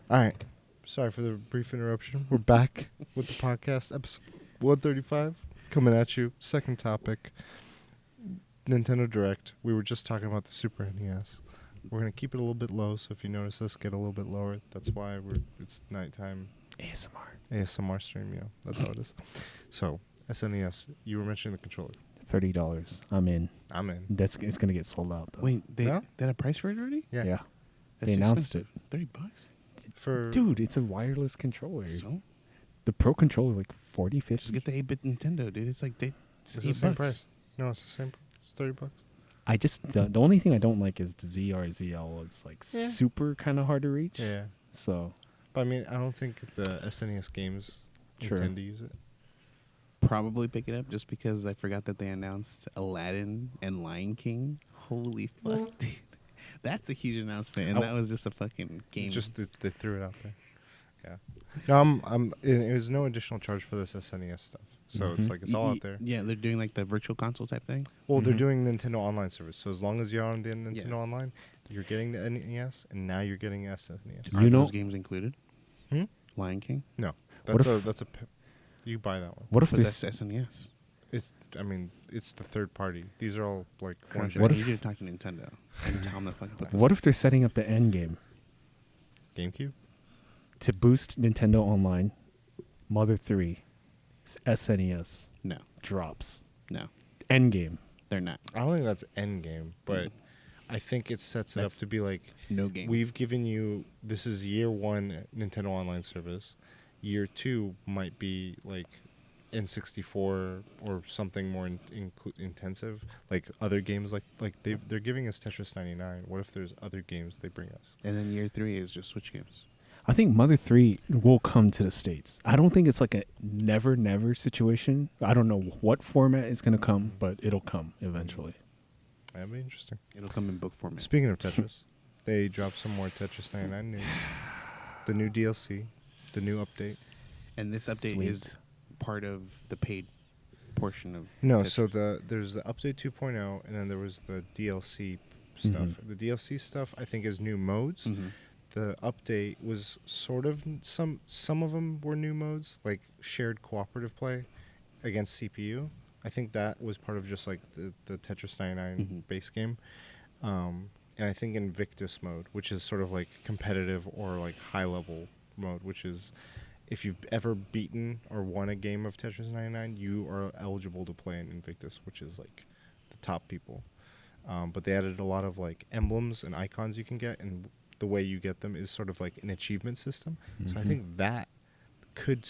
All right. Sorry for the brief interruption. We're back with the podcast, episode 135, coming at you. Second topic, Nintendo Direct. We were just talking about the Super NES. We're going to keep it a little bit low, so if you notice us get a little bit lower, that's why it's nighttime. ASMR stream, yeah. That's how it is. So, SNES, you were mentioning the controller. $30. I'm in. I'm in. It's gonna get sold out though. Wait, they No? had a price for it already? Yeah. Yeah. That's They announced expensive. $30. For Dude, it's a wireless controller. So The Pro controller is like 40, 50. just get the 8-bit Nintendo, dude. It's like it's the same price. No, it's the same. It's $30. I just the only thing I don't like is the ZRZL. It's like Yeah. super kind of hard to reach. Yeah. So But I mean, I don't think the SNES games Sure. intend to use it. probably pick it up just because I forgot that they announced Aladdin and Lion King. Holy fuck, dude. That's a huge announcement, and Oh. that was just a fucking game. Just they threw it out there. Yeah. No, it was no additional charge for this SNES stuff. So it's Mhm. like it's all out there. Yeah, they're doing like the virtual console type thing. Well, they're Mhm. doing Nintendo Online service. So as long as you're on the Nintendo Yeah. Online, you're getting the NES, and now you're getting SNES. You Are know- those games included? Hmm? Lion King, No, What that's a you buy that one. what if but there's that's SNES. It's the third party. These are all like one Crunch, What I if- need you to talk to Nintendo and tell them to fucking put what if they're setting up the end game GameCube. to boost Nintendo Online? Mother 3, SNES No, drops. no, End game. they're not. I don't think that's end game, but I think it sets it up That's to be like No game. we've given you this is year one Nintendo Online service. Year two might be like N64 or something more intensive, like other games. Like they're giving us Tetris 99. What if there's other games they bring us? And then year 3 is just Switch games. I think Mother 3 will come to the States. I don't think it's like a never situation. I don't know what format it's going to come, but it'll come eventually. That'd be interesting. It'll come in book format. Speaking of Tetris, they dropped some more Tetris 99 news. The new DLC, the new update. And this update Sweet. is part of the paid portion of No, Tetris. so there's the update 2.0, and then there was the DLC stuff. Mhm. The DLC stuff I think is new modes. Mhm. The update was sort of some of them were new modes, like shared cooperative play against CPU. I think that was part of just like the Tetris 99 Mhm. base game. And I think Invictus mode, which is sort of like competitive or like high level mode, which is if you've ever beaten or won a game of Tetris 99, you are eligible to play in Invictus, which is like the top people. But they added a lot of like emblems and icons you can get, and the way you get them is sort of like an achievement system. So I Mhm. think that could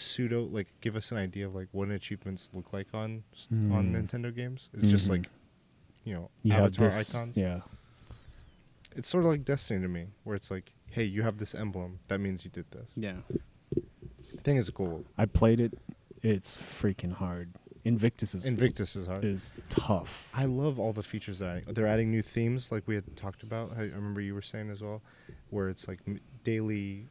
give us an idea of like what achievements look like on Nintendo games. It's just Mhm. like, You have avatar this, icons. yeah. It's sort of like Destiny to me, where it's like, hey, you have this emblem. That means you did this. Yeah. I think it's cool. I played it. It's freaking hard. Invictus Invictus is hard. is tough. I love all the features they're adding new themes, like we had talked about. I remember you were saying as well, where it's like daily,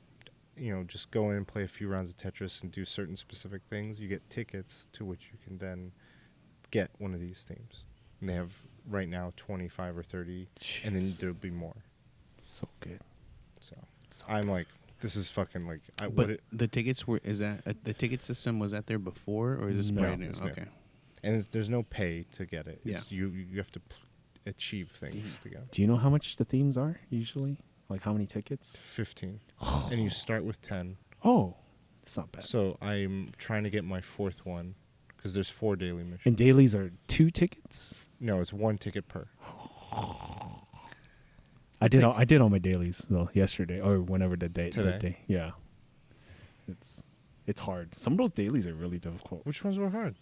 just go in and play a few rounds of Tetris and do certain specific things. You get tickets to which you can then get one of these themes. And they have right now 25 or 30, and then Jeez. there'll be more. So good. So I'm like, this is fucking like. But the tickets the ticket system was that there before, or is this No, brand new? it's new. Okay. and there's no pay to get it. Yeah. It's you have to achieve things to get it. Do you know how much the themes are usually? Like how many tickets? 15, and you start with 10. Oh, it's not bad. So I'm trying to get my fourth one because there's 4 daily missions. And dailies are 2 tickets. No, it's 1 ticket per. I did all my dailies yesterday or whenever that day. Today? Yeah. It's hard. Some of those dailies are really difficult. Which ones were hard?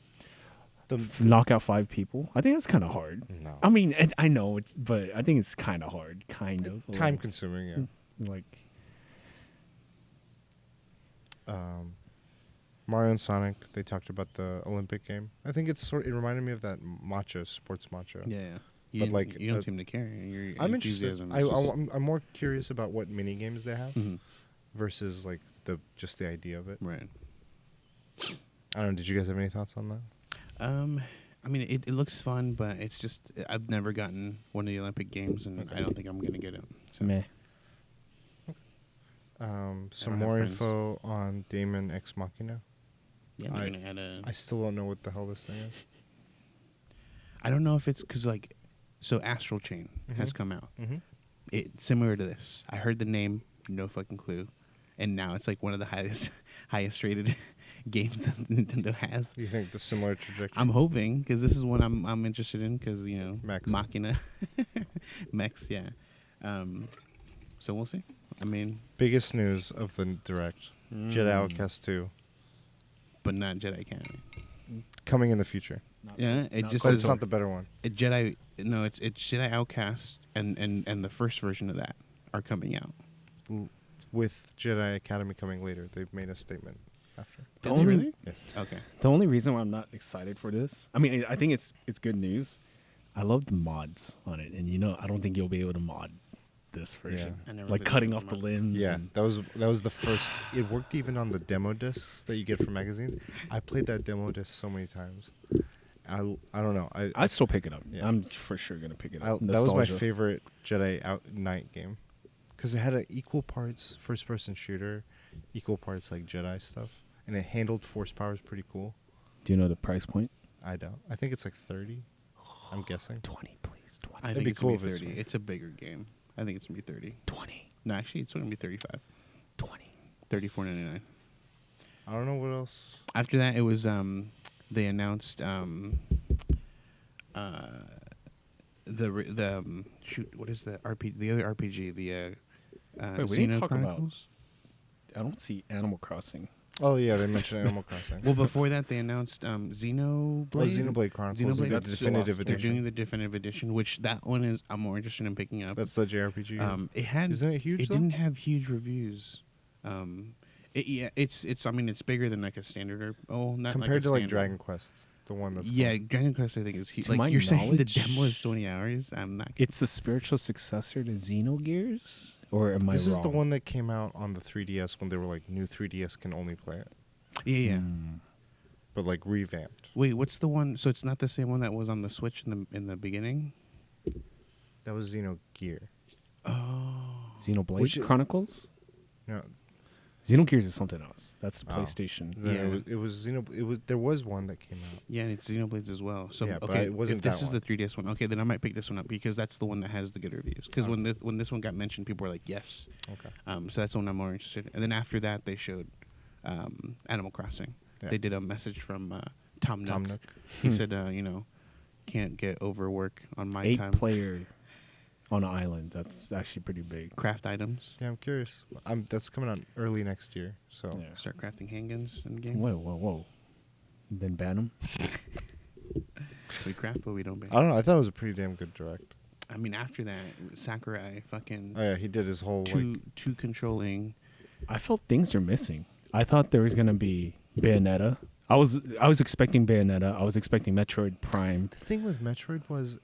Knock out 5 people. I think that's kind of hard. No. I mean, I know but I think it's kind of hard. Kind of Time consuming, yeah. Like Mario and Sonic, they talked about the Olympic game. I think it reminded me of that matcha, sports matcha. Yeah. You, But didn't- like, you don't seem to care. Your I'm interested. enthusiasm is just- I'm more curious about what mini games they have Mhm. versus like just the idea of it. Right. I don't know. Did you guys have any thoughts on that? I mean, it looks fun, but it's just I've never gotten one of the Olympic games, and Okay. I don't think I'm gonna get it. So. meh. Some have more friends. info on Damon Ex Machina. Yeah, they're gonna add a. I still don't know what the hell this thing is. I don't know if it's because like, so Astral Chain has Mhm. come out. Mm-hmm. It's similar to this. I heard the name, no fucking clue, and now it's like one of the highest rated games that Nintendo has. Do you think the similar trajectory? I'm hoping because this is one I'm interested in because Mechs. Machina, mechs, yeah. So we'll see. I mean, Biggest news of the direct: Jedi Outcast 2 but not Jedi Academy. coming in the future, Yeah, it just but says it's not the better one. Jedi. No, it's Jedi Outcast and the first version of that are coming out. With Jedi Academy coming later, they've made a statement after. The Did they only- really? Yes. Okay. The only reason why I'm not excited for this, I mean, I think it's good news. I love the mods on it, and I don't think you'll be able to mod this version, I never like played cutting the off the mod. limbs. Yeah, and- that was the first. It worked even on the demo discs that you get from magazines. I played that demo disc so many times. I don't know. I still pick it up. Yeah. I'm for sure gonna pick it That up. was my Nostalgia. favorite Jedi Night game because it had an equal parts first-person shooter, equal parts like Jedi stuff, and it handled force powers pretty cool. Do you know the price point? I don't. I think it's like 30. I'm guessing. 20, please. 20. I It'd think be it's gonna cool be if it's 30. fun. It's a bigger game. I think it's gonna be 30. 20. No, actually, it's gonna be 35. 20. 34.99. I don't know what else. After that, it was they announced shoot, what is the RPG? The other RPG, the Wait, we didn't Xeno talk about- Chronicles. I don't see Animal Crossing. Oh yeah, they mentioned Animal Crossing. Well, before that, they announced Xenoblade. Xenoblade Chronicles, the Xenoblade, definitive They're edition. doing the definitive edition, which that one is I'm more interested in picking up. That's the JRPG. It had Isn't it huge, It though? didn't have huge reviews. It's I mean it's bigger than like a standard not compared like a to like standard. Dragon Quest, the one that's Yeah, coming. Dragon Quest I think is huge. To Like my you're saying the knowledge- demo is 20 hours. I'm not. It's the spiritual successor to Xenogears, or am I This wrong? is the one that came out on the 3DS when they were like new 3DS can only play it, Yeah. but like revamped. Wait, what's the one? So it's not the same one that was on the Switch in the beginning. That was Xenogear. Oh, Xenoblade Which- Chronicles. No, Xenogears is something else. That's the Oh. PlayStation. then Yeah. it was It was there was one that came out. yeah, and it's Xenoblades as well. So Yeah, but okay, it wasn't if this that is the 3DS one, okay, then I might pick this one up because that's the one that has the good reviews. Because Okay. when this one got mentioned, people were like, yes. Okay. So that's the one I'm more interested in. And then after that, they showed Animal Crossing. Yeah. They did a message from Tom Nook. Tom Nook. He said, can't get overwork on my 8 time. player on an island. That's actually pretty big. Craft items. Yeah, I'm curious. That's coming out early next year. So Yeah. Start crafting handguns in the game. Whoa. Then ban them. We craft, but we don't ban. I don't know. I thought it was a pretty damn good direct. I mean, after that, Sakurai fucking Oh yeah, he did his whole too controlling. I felt things are missing. I thought there was gonna be Bayonetta. I was expecting Bayonetta. I was expecting Metroid Prime. The thing with Metroid was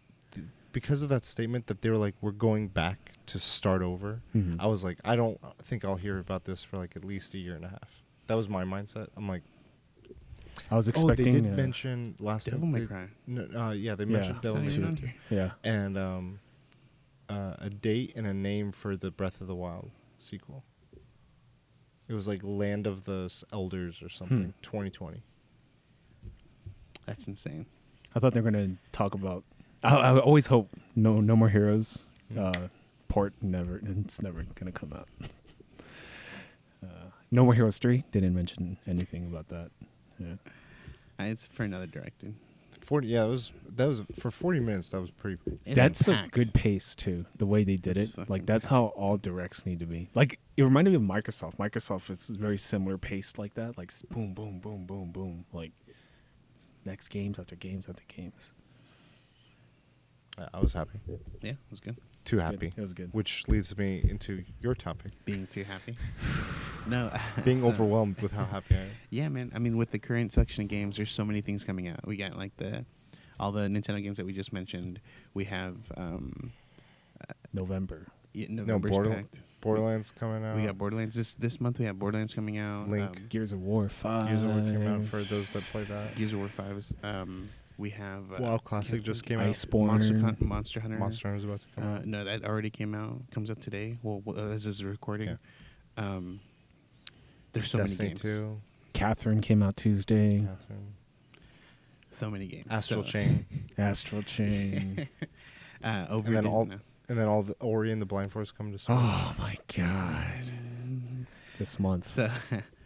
because of that statement that they were like, we're going back to start over. Mhm. I was like, I don't think I'll hear about this for like at least a year and a half. That was my mindset. I'm like, I was oh, expecting. they did mention last Devil time. May they- Cry. No, yeah, they Yeah. mentioned Devil May It's not Cry. even on here. Yeah. And a date and a name for the Breath of the Wild sequel. It was like Land of the Elders or something. 2020. That's insane. I thought they were gonna talk about. I always hope no more heroes. Port never. It's never gonna come out. No More Heroes 3 didn't mention anything about that. Yeah. It's for another director. 40. Yeah, that was for 40 minutes. That was pretty. That's a packed. good pace too. The way they did It's it, fucking like that's packed. how all directs need to be. Like it reminded me of Microsoft. Microsoft is very similar paced like that. Like boom, boom, boom, boom, boom. Like next games after games after games. I was happy. Yeah, it was good. Too It's happy. good. It was good. Which leads me into your topic. Being too happy. No. Being so- overwhelmed with how happy I am. Yeah, man. I mean, with the current section of games, there's so many things coming out. We got like all the Nintendo games that we just mentioned. We have November. November's packed. Borderlands coming out. We got Borderlands this month. We have Borderlands coming out. Link. Gears of War 5. Gears of War came out for those that play that. Gears of War 5 is. We have WoW Classic can't just think- came out. Iceborne. Monster Hunter. Monster Hunter's about to come out. No, that already came out. Comes up today. Well, as is recording. Okay. There's so Destiny many games. 2, Catherine came out Tuesday. Catherine, So many games. Astral So- Chain, Astral Chain. Over and then no. all the Ori and the Blind Forest come to Switch. Oh my god. This month. So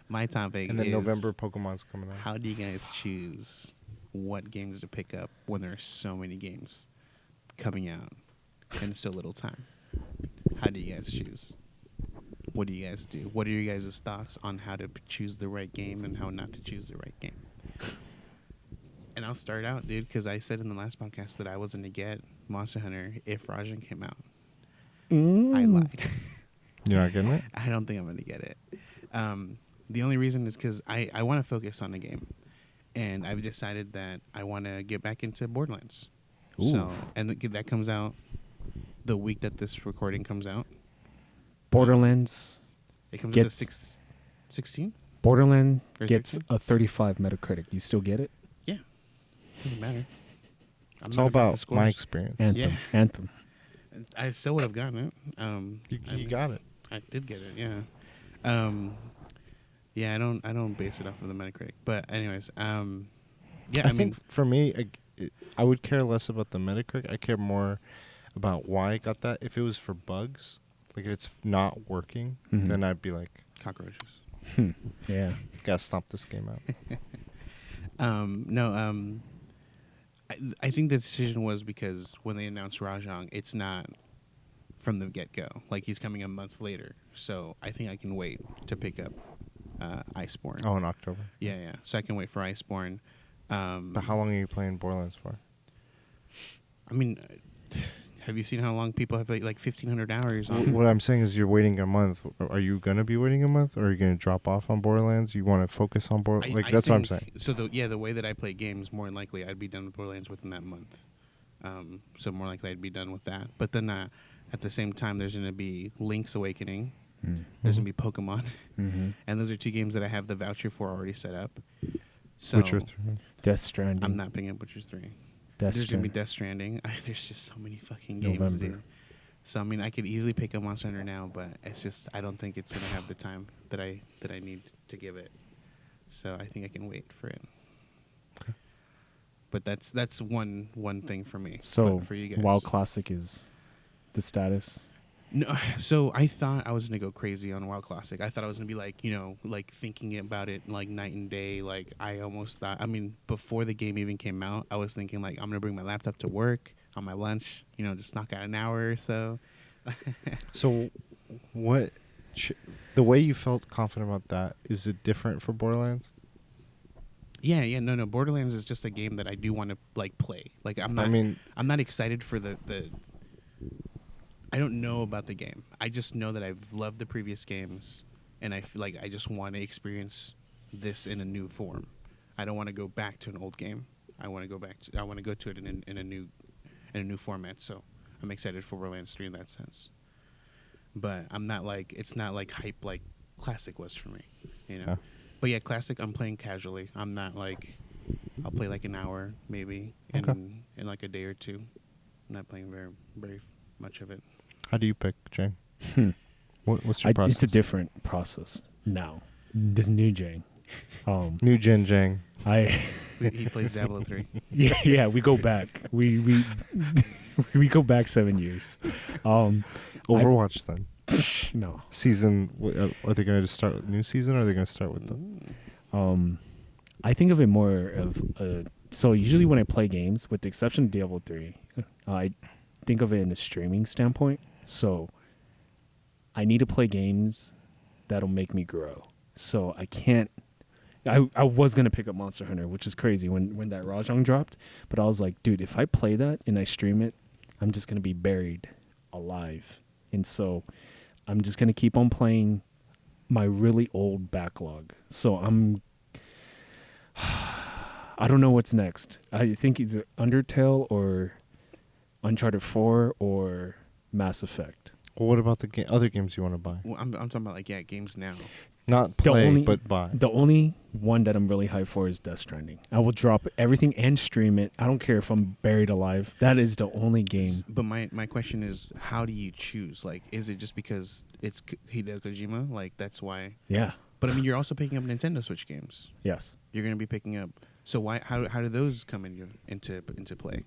my topic And then is November Pokemon's coming out. how do you guys choose what games to pick up when there are so many games coming out in so little time? How do you guys choose? What do you guys do? What are your guys' thoughts on how to choose the right game and how not to choose the right game? And I'll start out, dude, because I said in the last podcast that I wasn't to get Monster Hunter if Rajan came out. I lied. You're not getting it? I don't think I'm going to get it. The only reason is because I want to focus on the game. And I've decided that I want to get back into Borderlands. Ooh. So, and that comes out the week that this recording comes out. Borderlands. It comes Gets- out the 16? Borderland Or gets 13? a 35 Metacritic. You still get it? Yeah. Doesn't matter. I'm It's not all about the about my scores. experience. Anthem. Yeah. Anthem. I still would have gotten it. You got it. I did get it, yeah. Yeah, I don't base it off of the Metacritic. But anyways, yeah, I think for me, I would care less about the Metacritic. I care more about why I got that. If it was for bugs, like if it's not working, Mhm. then I'd be like, cockroaches. Yeah. gotta stomp this game out. No, I think the decision was because when they announced Rajang, it's not from the get-go. Like, he's coming a month later. So I think I can wait to pick up Iceborne. Oh, in October. Yeah. So I can wait for Iceborne. But how long are you playing Borderlands for? I mean, have you seen how long people have like 1,500 hours on? What I'm saying is you're waiting a month. Are you going to be waiting a month, or are you going to drop off on Borderlands? You want to focus on Borderlands? Like, that's what I'm saying. So the way that I play games, more than likely I'd be done with Borderlands within that month. So more likely I'd be done with that. But then at the same time, there's going to be Link's Awakening. There's going to be Pokemon. Mm-hmm. And those are two games that I have the voucher for already set up. So Witcher 3. Death Stranding. I'm not picking up Witcher 3. Death There's going to Stranding. be Death Stranding. There's just so many fucking games, November. dude. So I mean, I could easily pick up Monster Hunter now, but it's just I don't think it's gonna have the time that I need to give it. So I think I can wait for it. Okay. But that's one thing for me. So, But for you guys, WoW Classic is the status. No, so I thought I was gonna go crazy on WoW Classic. I thought I was gonna be like, like thinking about it like night and day. Like I almost thought. I mean, before the game even came out, I was thinking like I'm gonna bring my laptop to work on my lunch. Just knock out an hour or so. So, the way you felt confident about that, is it different for Borderlands? Yeah, no. Borderlands is just a game that I do want to like play. Like I'm not excited for the. I don't know about the game. I just know that I've loved the previous games, and I feel like I just want to experience this in a new form. I don't want to go back to an old game. I want to go to it in a new format. So I'm excited for Borderlands 3 in that sense. But I'm not like it's not like hype like Classic was for me, Yeah. But yeah, Classic I'm playing casually. I'm not like I'll play like an hour maybe in like a day or two. I'm not playing very much of it. How do you pick, Jane? What's your process? It's a different process now. This new Jang. New Gen Jang. He plays Diablo 3. Yeah, we go back. We we go back 7 years. Overwatch then. No. Season. Are they going to just start with new season, or are they going to start with the? I think of it more of so usually when I play games, with the exception of Diablo 3, I think of it in a streaming standpoint. So I need to play games that'll make me grow. So I can't. I was gonna pick up Monster Hunter, which is crazy when that Rajang dropped, but I was like, dude, if I play that and I stream it, I'm just gonna be buried alive. And so I'm just gonna keep on playing my really old backlog. So I don't know what's next. I think it's Undertale or Uncharted 4 or Mass Effect. Well, what about the other games you want to buy? Well, I'm talking about like games now. Not play, but buy. The only one that I'm really hyped for is Death Stranding. I will drop everything and stream it. I don't care if I'm buried alive. That is the only game. But my question is, how do you choose? Like, is it just because it's Hideo Kojima? Like, that's why? Yeah. But I mean, you're also picking up Nintendo Switch games. Yes. You're going to be picking up. So why? How do those come into play?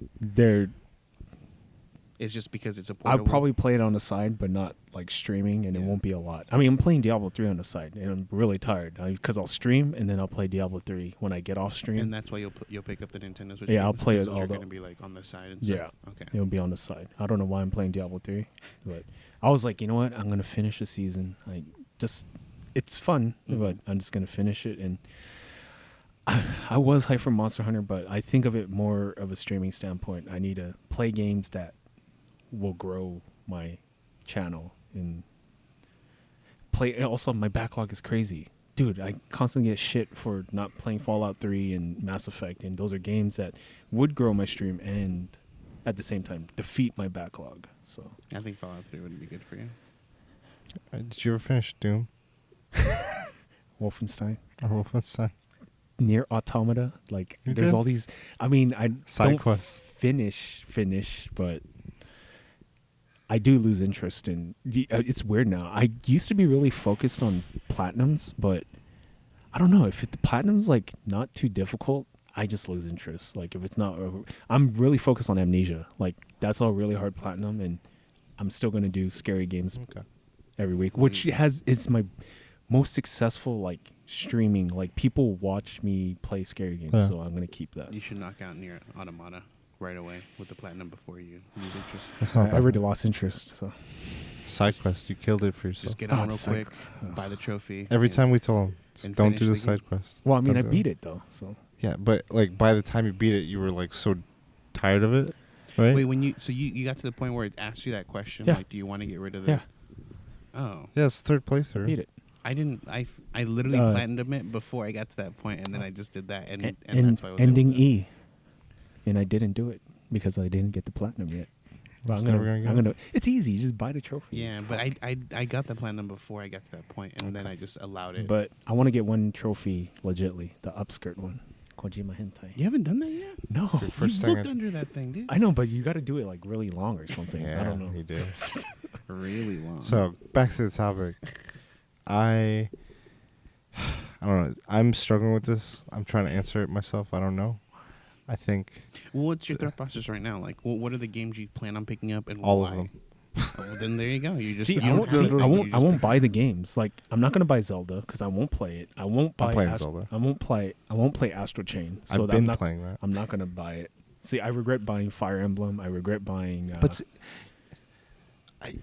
It's just because it's a portable. I'll probably play it on the side, but not like streaming, and it won't be a lot. I mean, I'm playing Diablo 3 on the side, and I'm really tired because I'll stream, and then I'll play Diablo 3 when I get off stream. And that's why you'll pick up the Nintendo Switch. Yeah, I'll play it all. You're the. going to be like on the side and stuff. Yeah. Okay. It'll be on the side. I don't know why I'm playing Diablo 3, but I was like, you know what? I'm gonna finish the season. It's fun, but I'm just gonna finish it. And I was hyped for Monster Hunter, but I think of it more of a streaming standpoint. I need to play games that will grow my channel and play. And also, my backlog is crazy, dude. I constantly get shit for not playing Fallout 3 and Mass Effect, and those are games that would grow my stream and at the same time defeat my backlog. So I think Fallout 3 would be good for you. Did you ever finish Doom? Wolfenstein. Wolfenstein. Near Automata, like You there's did? all these. I mean, I Side don't quests. finish, but I do lose interest in. It's weird now. I used to be really focused on platinums, but I don't know if the platinum's like not too difficult. I just lose interest. Like if it's not, I'm really focused on Amnesia. Like that's all really hard platinum, and I'm still gonna do scary games every week, which is my most successful like streaming. Like people watch me play scary games, so I'm gonna keep that. You should knock out Near Automata right away with the platinum before you lose interest. That's not I already lost interest. So side quest. You killed it for yourself. Just get on real quick, buy the trophy. Every time we tell them, and don't do finish the the side quest. well, I mean, I Don't do beat it though. So Yeah, but like by the time you beat it, you were like so tired of it, right? Wait, when you got to the point where it asked you that question, Yeah. like, do you want to get rid of the? Yeah. Oh, Yeah, it's third playthrough. beat it. I didn't. I literally planned it before I got to that point, and then I just did that, and that's why I was ending able to- E, and I didn't do it because I didn't get the platinum yet. But It's never gonna get I'm gonna. It's easy. You just buy the trophy. Yeah, but I got the platinum before I got to that point, and then I just allowed it. But I want to get one trophy legitly, the upskirt one, Kojima Hentai. you haven't done that yet. No, Dude, You first thing looked under that thing, dude. I know, but you got to do it like really long or something. Yeah, I don't know. he did. Really long. So back to the topic. I don't know. I'm struggling with this. I'm trying to answer it myself. I don't know. I think well, what's your thought process right now? Like, what are the games you plan on picking up, and all why? of them. Oh, well, then there you go. You just See, you I don't won't. have See, to- I you won't. I just won't pick- buy the games. Like, I'm not gonna buy Zelda because I won't play it. I won't buy. playing Zelda. I won't play. I won't play Astral Chain. So I've that I'm been not, playing that. I'm not gonna buy it. See, I regret buying Fire Emblem. I regret buying. But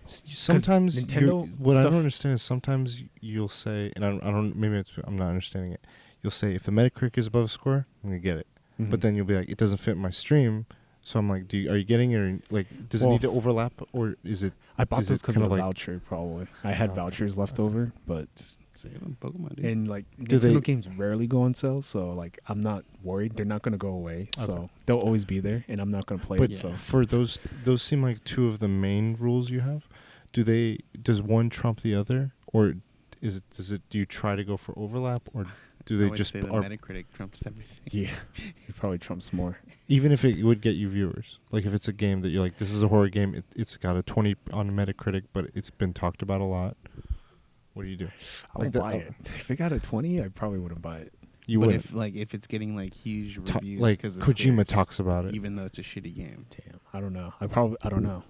sometimes Nintendo what I stuff- don't understand is sometimes you'll say, and I don't maybe I'm not understanding it. You'll say if the Metacritic is above score, I'm gonna get it. Mhm. But then you'll be like, it doesn't fit my stream. So I'm like, are you getting it? Or like, does it Well, need to overlap, or is it? I bought is this it because kind of of the like- voucher. Probably, I had Oh, vouchers left over, but Save them, Pokemon, dude. and like Do they- Nintendo games rarely go on sale, so like I'm not worried. They're not gonna go away, so they'll always be there, and I'm not gonna play But it. So for those seem like two of the main rules you have. Does one trump the other, or do you try to go for overlap, or do I they would just say the are, Metacritic trumps everything. yeah, it probably trumps more. even if it would get you viewers? Like if it's a game that you're like, this is a horror game, it's got a 20 on Metacritic, but it's been talked about a lot. What do you do? I Like won't that- buy it. If it got a 20, I probably wouldn't buy it. You but would if it's getting like huge Ta- reviews, like 'cause of Kojima scares, talks about it. even though it's a shitty game. Damn, I don't know. I don't know.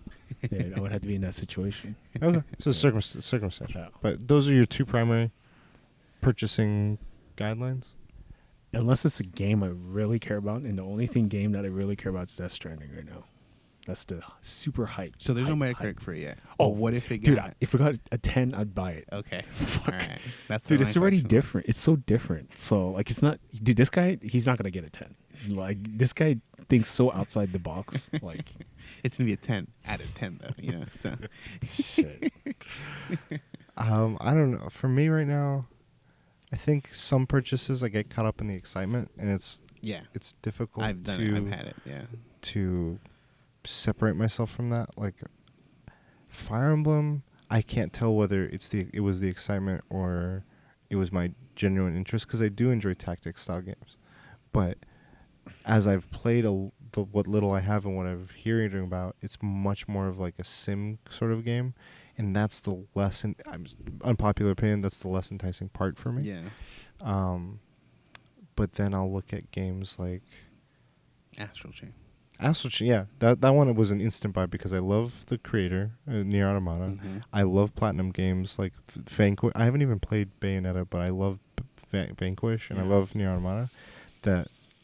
Yeah, I would have to be in that situation. Okay, so circumstantial. Yeah. But those are your two primary purchasing guidelines. Unless it's a game I really care about, and the only game that I really care about is Death Stranding right now. That's the super hype. So there's no hype, Metacritic hype. for it yet. Oh, But what if it Dude, got? if it got a 10, I'd buy it. Okay, Fuck. all right. That's Dude, what it's my already question was. different. It's so different. So, like, it's not... Dude, this guy, he's not going to get a 10. Like, this guy thinks so outside the box. Like, It's gonna be a 10 out of 10 though. You know, so shit. I don't know. For me right now, I think some purchases I get caught up in the excitement, and it's yeah, difficult I've done to it. I've had it. Yeah. to separate myself from that. Like Fire Emblem, I can't tell whether it was the excitement or it was my genuine interest because I do enjoy tactics style games. But as I've played what little I have and what I'm hearing about, it's much more of like a sim sort of game, and that's the less unpopular opinion. That's the less enticing part for me. Yeah. But then I'll look at games like Astral Chain. Astral Chain. Yeah, that one was an instant buy because I love the creator, Nier Automata. Mm-hmm. I love Platinum games like Vanquish. I haven't even played Bayonetta, but I love Vanquish and I love Nier Automata.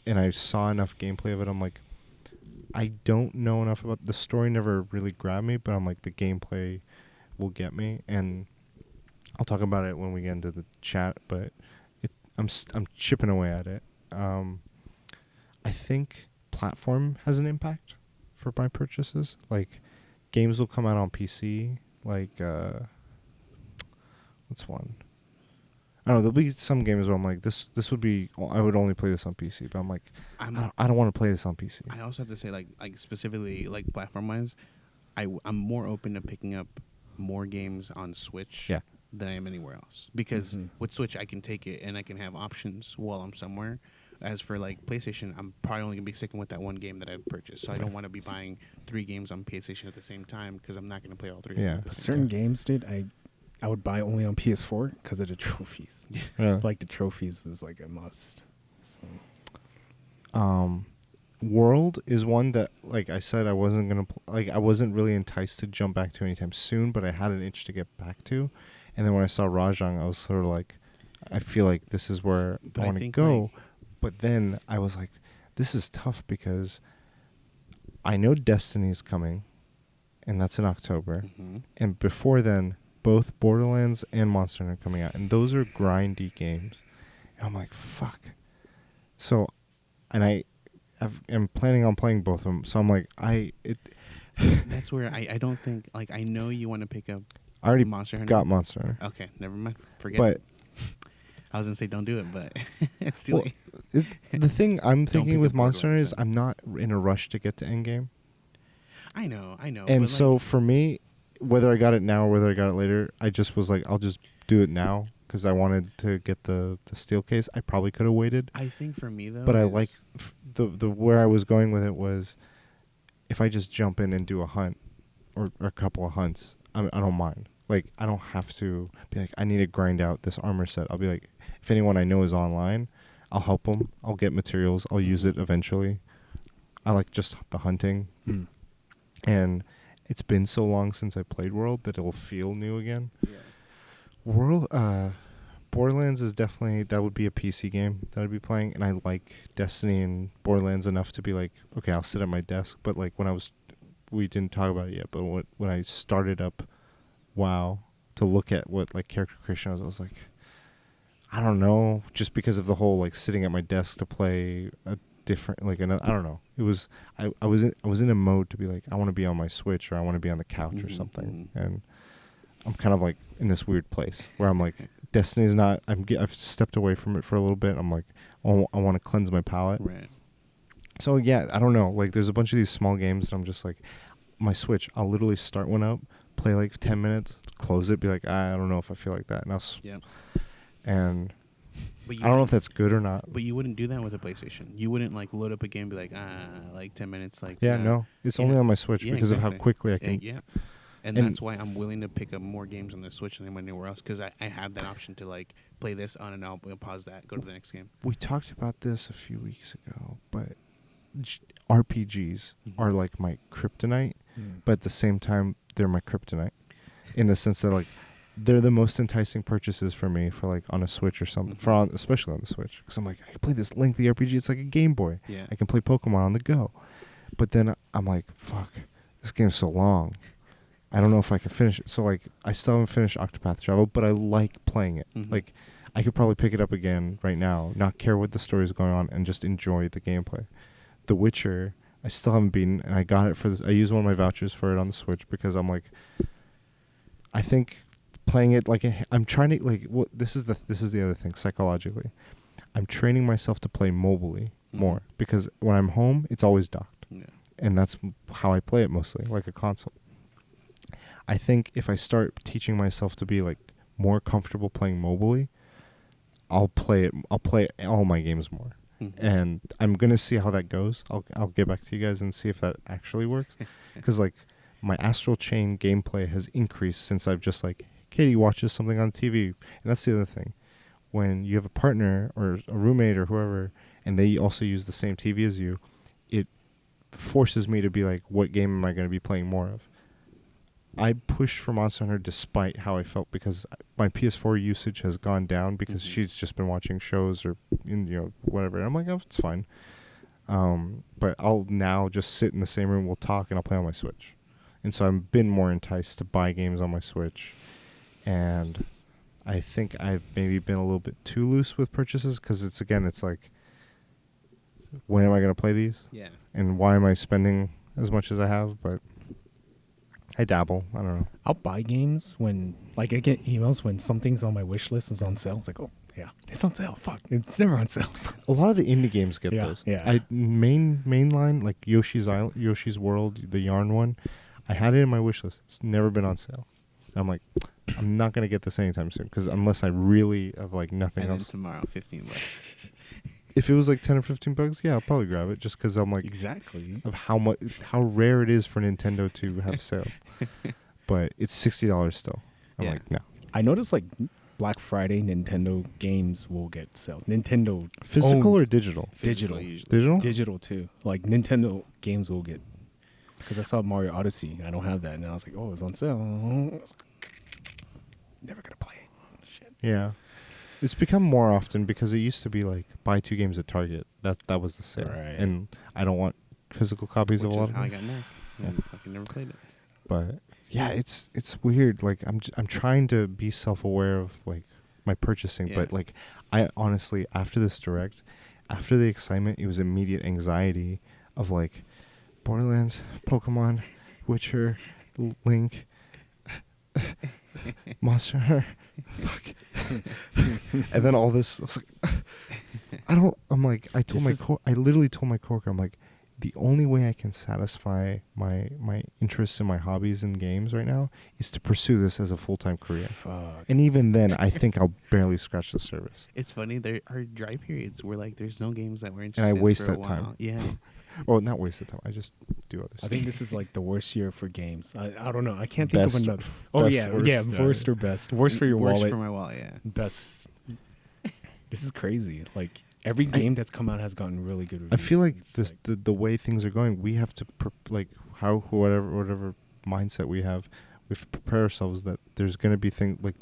And I saw enough gameplay of it. I'm like, I don't know enough about the story. Never really grabbed me, but I'm like, the gameplay will get me, and I'll talk about it when we get into the chat. But I'm chipping away at it. I think platform has an impact for my purchases. Like, games will come out on PC. Like, what's one? I don't know. There'll be some games where I'm like, this would be. I would only play this on PC, but I'm like, I don't want to play this on PC. I also have to say, like specifically, like platform wise, I'm more open to picking up more games on Switch than I am anywhere else. Because with Switch, I can take it and I can have options while I'm somewhere. As for like PlayStation, I'm probably only gonna be sticking with that one game that I've purchased. So I don't want to be buying 3 games on PlayStation at the same time because I'm not gonna play all 3. Yeah, at the same certain time. games, dude, I would buy only on PS4 because of the trophies. Yeah. Like the trophies is like a must. So. World is one that, like I said, I wasn't gonna I wasn't really enticed to jump back to anytime soon, but I had an itch to get back to. And then when I saw Rajang, I was sort of like, I feel like this is where I want to go. Like, but then I was like, this is tough because I know Destiny is coming, and that's in October. Mm-hmm. And before then, both Borderlands and Monster Hunter are coming out, and those are grindy games. And I'm like, fuck. So, and I'm planning on playing both of them. So I'm like, that's where I don't think, like, I know you want to pick up. I already Monster Hunter. got Monster Hunter. Okay, never mind. Forget But it. I was gonna say don't do it, but it's too well, late. the thing I'm thinking pick with up Monster Hunter is Borderlands, I'm not in a rush to get to endgame. I know. And so for me, whether I got it now or whether I got it later, I just was like, I'll just do it now because I wanted to get the steel case. I probably could have waited. I think for me though, But I like the where I was going with it was, if I just jump in and do a hunt or a couple of hunts, I don't mind. Like, I don't have to be like, I need to grind out this armor set. I'll be like, if anyone I know is online, I'll help them. I'll get materials. I'll use it eventually. I like just the hunting. And it's been so long since I played World that it will feel new again. Yeah. Borderlands is definitely, that would be a PC game that I'd be playing. And I like Destiny and Borderlands enough to be like, okay, I'll sit at my desk. But like we didn't talk about it yet, but when I started up WoW to look at what like character creation was, I was like, I don't know, just because of the whole like sitting at my desk to play a different I don't know. It was I was in a mode to be like, I want to be on my Switch or I want to be on the couch or something, and I'm kind of like in this weird place where I'm like, Destiny's not. I've stepped away from it for a little bit. I'm like, oh, I want to cleanse my palate. Right. So yeah, I don't know. Like, there's a bunch of these small games that I'm just like, my Switch, I'll literally start one up, play like 10 minutes, close it, be like, I don't know if I feel like that, and and I don't know if that's good or not. But you wouldn't do that with a PlayStation. You wouldn't like load up a game and be like, like 10 minutes, like. Yeah, no, it's only on my Switch because of how quickly I can. Yeah. And that's why I'm willing to pick up more games on the Switch than anywhere else, because I have that option to like play this on and I'll pause that, go to the next game. We talked about this a few weeks ago, but RPGs are like my kryptonite, but at the same time they're my kryptonite, in the sense that like they're the most enticing purchases for me for like on a Switch or something, especially on the Switch, because I'm like, I can play this lengthy RPG. It's like a Game Boy. Yeah. I can play Pokemon on the go, but then I'm like, fuck, this game's so long. I don't know if I can finish it. So like, I still haven't finished Octopath Traveler, but I like playing it. Like, I could probably pick it up again right now, not care what the story is going on, and just enjoy the gameplay. The Witcher, I still haven't beaten, and I got it for this. I used one of my vouchers for it on the Switch because I'm like, I think playing it like I'm trying to like. What this is the other thing psychologically. I'm training myself to play mobilely more because when I'm home, it's always docked, and that's how I play it mostly, like a console. I think if I start teaching myself to be like more comfortable playing mobilely, I'll play it. I'll play all my games more, and I'm gonna see how that goes. I'll get back to you guys and see if that actually works, because like my Astral Chain gameplay has increased since I've just like Katie watches something on TV, and that's the other thing. When you have a partner or a roommate or whoever, and they also use the same TV as you, it forces me to be like, what game am I going to be playing more of? I pushed for Monster Hunter despite how I felt, because my PS4 usage has gone down because she's just been watching shows or whatever. And I'm like, oh, it's fine. But I'll now just sit in the same room, we'll talk, and I'll play on my Switch. And so I've been more enticed to buy games on my Switch. And I think I've maybe been a little bit too loose with purchases, because it's like, when am I going to play these? Yeah. And why am I spending as much as I have? But I dabble. I don't know. I'll buy games when, like, I get emails when something's on my wish list is on sale. It's like, oh, yeah, it's on sale. Fuck, it's never on sale. A lot of the indie games get those. Yeah. Mainline, like Yoshi's Island, Yoshi's World, the Yarn one, I had it in my wish list. It's never been on sale. I'm like, I'm not going to get this anytime soon, because unless I really have like nothing and else. Then tomorrow, $15. If it was like $10 or $15, yeah, I'll probably grab it, just because I'm like, exactly of how rare it is for Nintendo to have sale. But it's $60 still. I'm like, no. I noticed like Black Friday Nintendo games will get sales. Nintendo Physical owned. or digital? Digital too. Like Nintendo games will get, because I saw Mario Odyssey. I don't have that, and I was like, oh, it's on sale. Never gonna play it. Shit. Yeah. It's become more often, because it used to be like buy 2 games at Target. That was the sale. Right. And I don't want physical copies of a lot of them. Which is how I got Knack. And fucking never played it. But yeah, it's weird. Like I'm trying to be self-aware of like my purchasing, but like I honestly, after this direct, after the excitement, it was immediate anxiety of like Borderlands, Pokemon, Witcher, Link, Monster Hunter, fuck. And then all this, I was like, I literally told my coworker, I'm like, the only way I can satisfy my interests and my hobbies in games right now is to pursue this as a full-time career. Fuck. And even then, I think I'll barely scratch the surface. It's funny, there are dry periods where like there's no games that we're And interested in. I waste for a that while. time. Yeah. Well, not waste the time. I just do other stuff. I think this is like the worst year for games. I don't know. I can't think Best- of another. Oh best, yeah, worst, yeah, worst or best. Worst for your Worst wallet. for my wallet, yeah. Best. This is crazy. Like every game that's come out has gotten really good reviews. I feel like It's the way things are going, we have to whatever mindset we have to prepare ourselves that there's going to be things like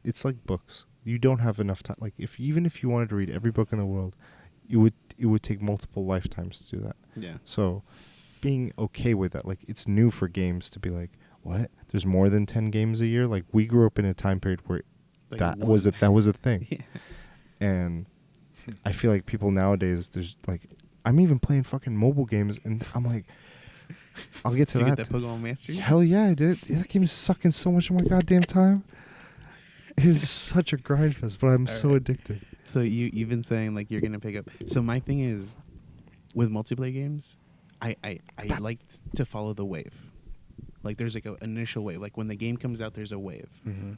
it's like books. You don't have enough time. Like even if you wanted to read every book in the world, it would take multiple lifetimes to do that. Yeah. So being okay with that, like it's new for games to be like, what? There's more than 10 games a year? Like we grew up in a time period where Like that one. was a thing. Yeah. And I feel like people nowadays, there's like, I'm even playing fucking mobile games, and I'm like, I'll get to Did you that. get that Pokemon Masters? Hell yeah, I did. That game is sucking so much of my goddamn time. It is such a grind fest, but I'm so addicted. So you've been saying like you're gonna pick up. So my thing is, with multiplayer games, I like to follow the wave. Like there's like an initial wave. Like when the game comes out, there's a wave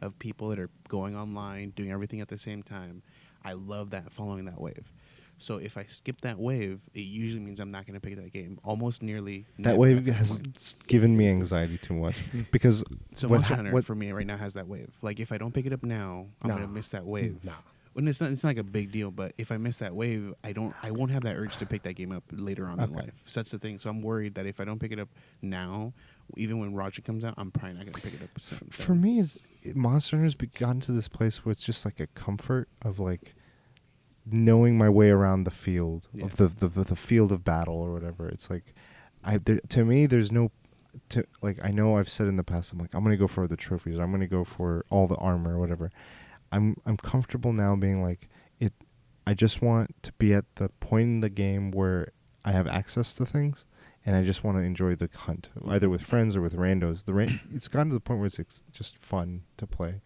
of people that are going online, doing everything at the same time. I love that, following that wave. So if I skip that wave, it usually means I'm not going to pick that game. Almost nearly. That wave has given me anxiety too much because So Monster Hunter for me right now has that wave. Like if I don't pick it up now, I'm going to miss that wave. Nah. When it's not like a big deal, but if I miss that wave, I won't have that urge to pick that game up later on in life. So that's the thing. So I'm worried that if I don't pick it up now, even when Roger comes out, I'm probably not going to pick it up soon. For me, Monster Hunter's gotten to this place where it's just like a comfort of like knowing my way around the field of the field of battle or whatever. It's like to me there's no like I know I've said in the past, I'm like, I'm gonna go for the trophies, or I'm gonna go for all the armor or whatever. I'm comfortable now being like it. I just want to be at the point in the game where I have access to things, and I just want to enjoy the hunt, either with friends or with randos. It's gotten to the point where it's just fun to play.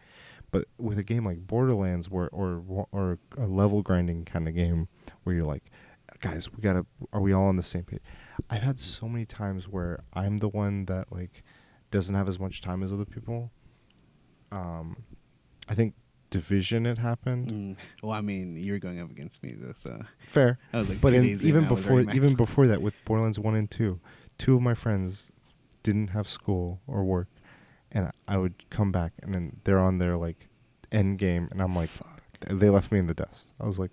But with a game like Borderlands, or a level grinding kind of game, where you're like, guys, are we all on the same page? I've had so many times where I'm the one that like doesn't have as much time as other people. I think division it happened. Well, I mean, you were going up against me though, so fair. I was like, but 2 days even in, before that, with Borderlands 1 and 2, two of my friends didn't have school or work, and I would come back, and then they're on their like end game, and I'm like, they left me in the dust. I was like,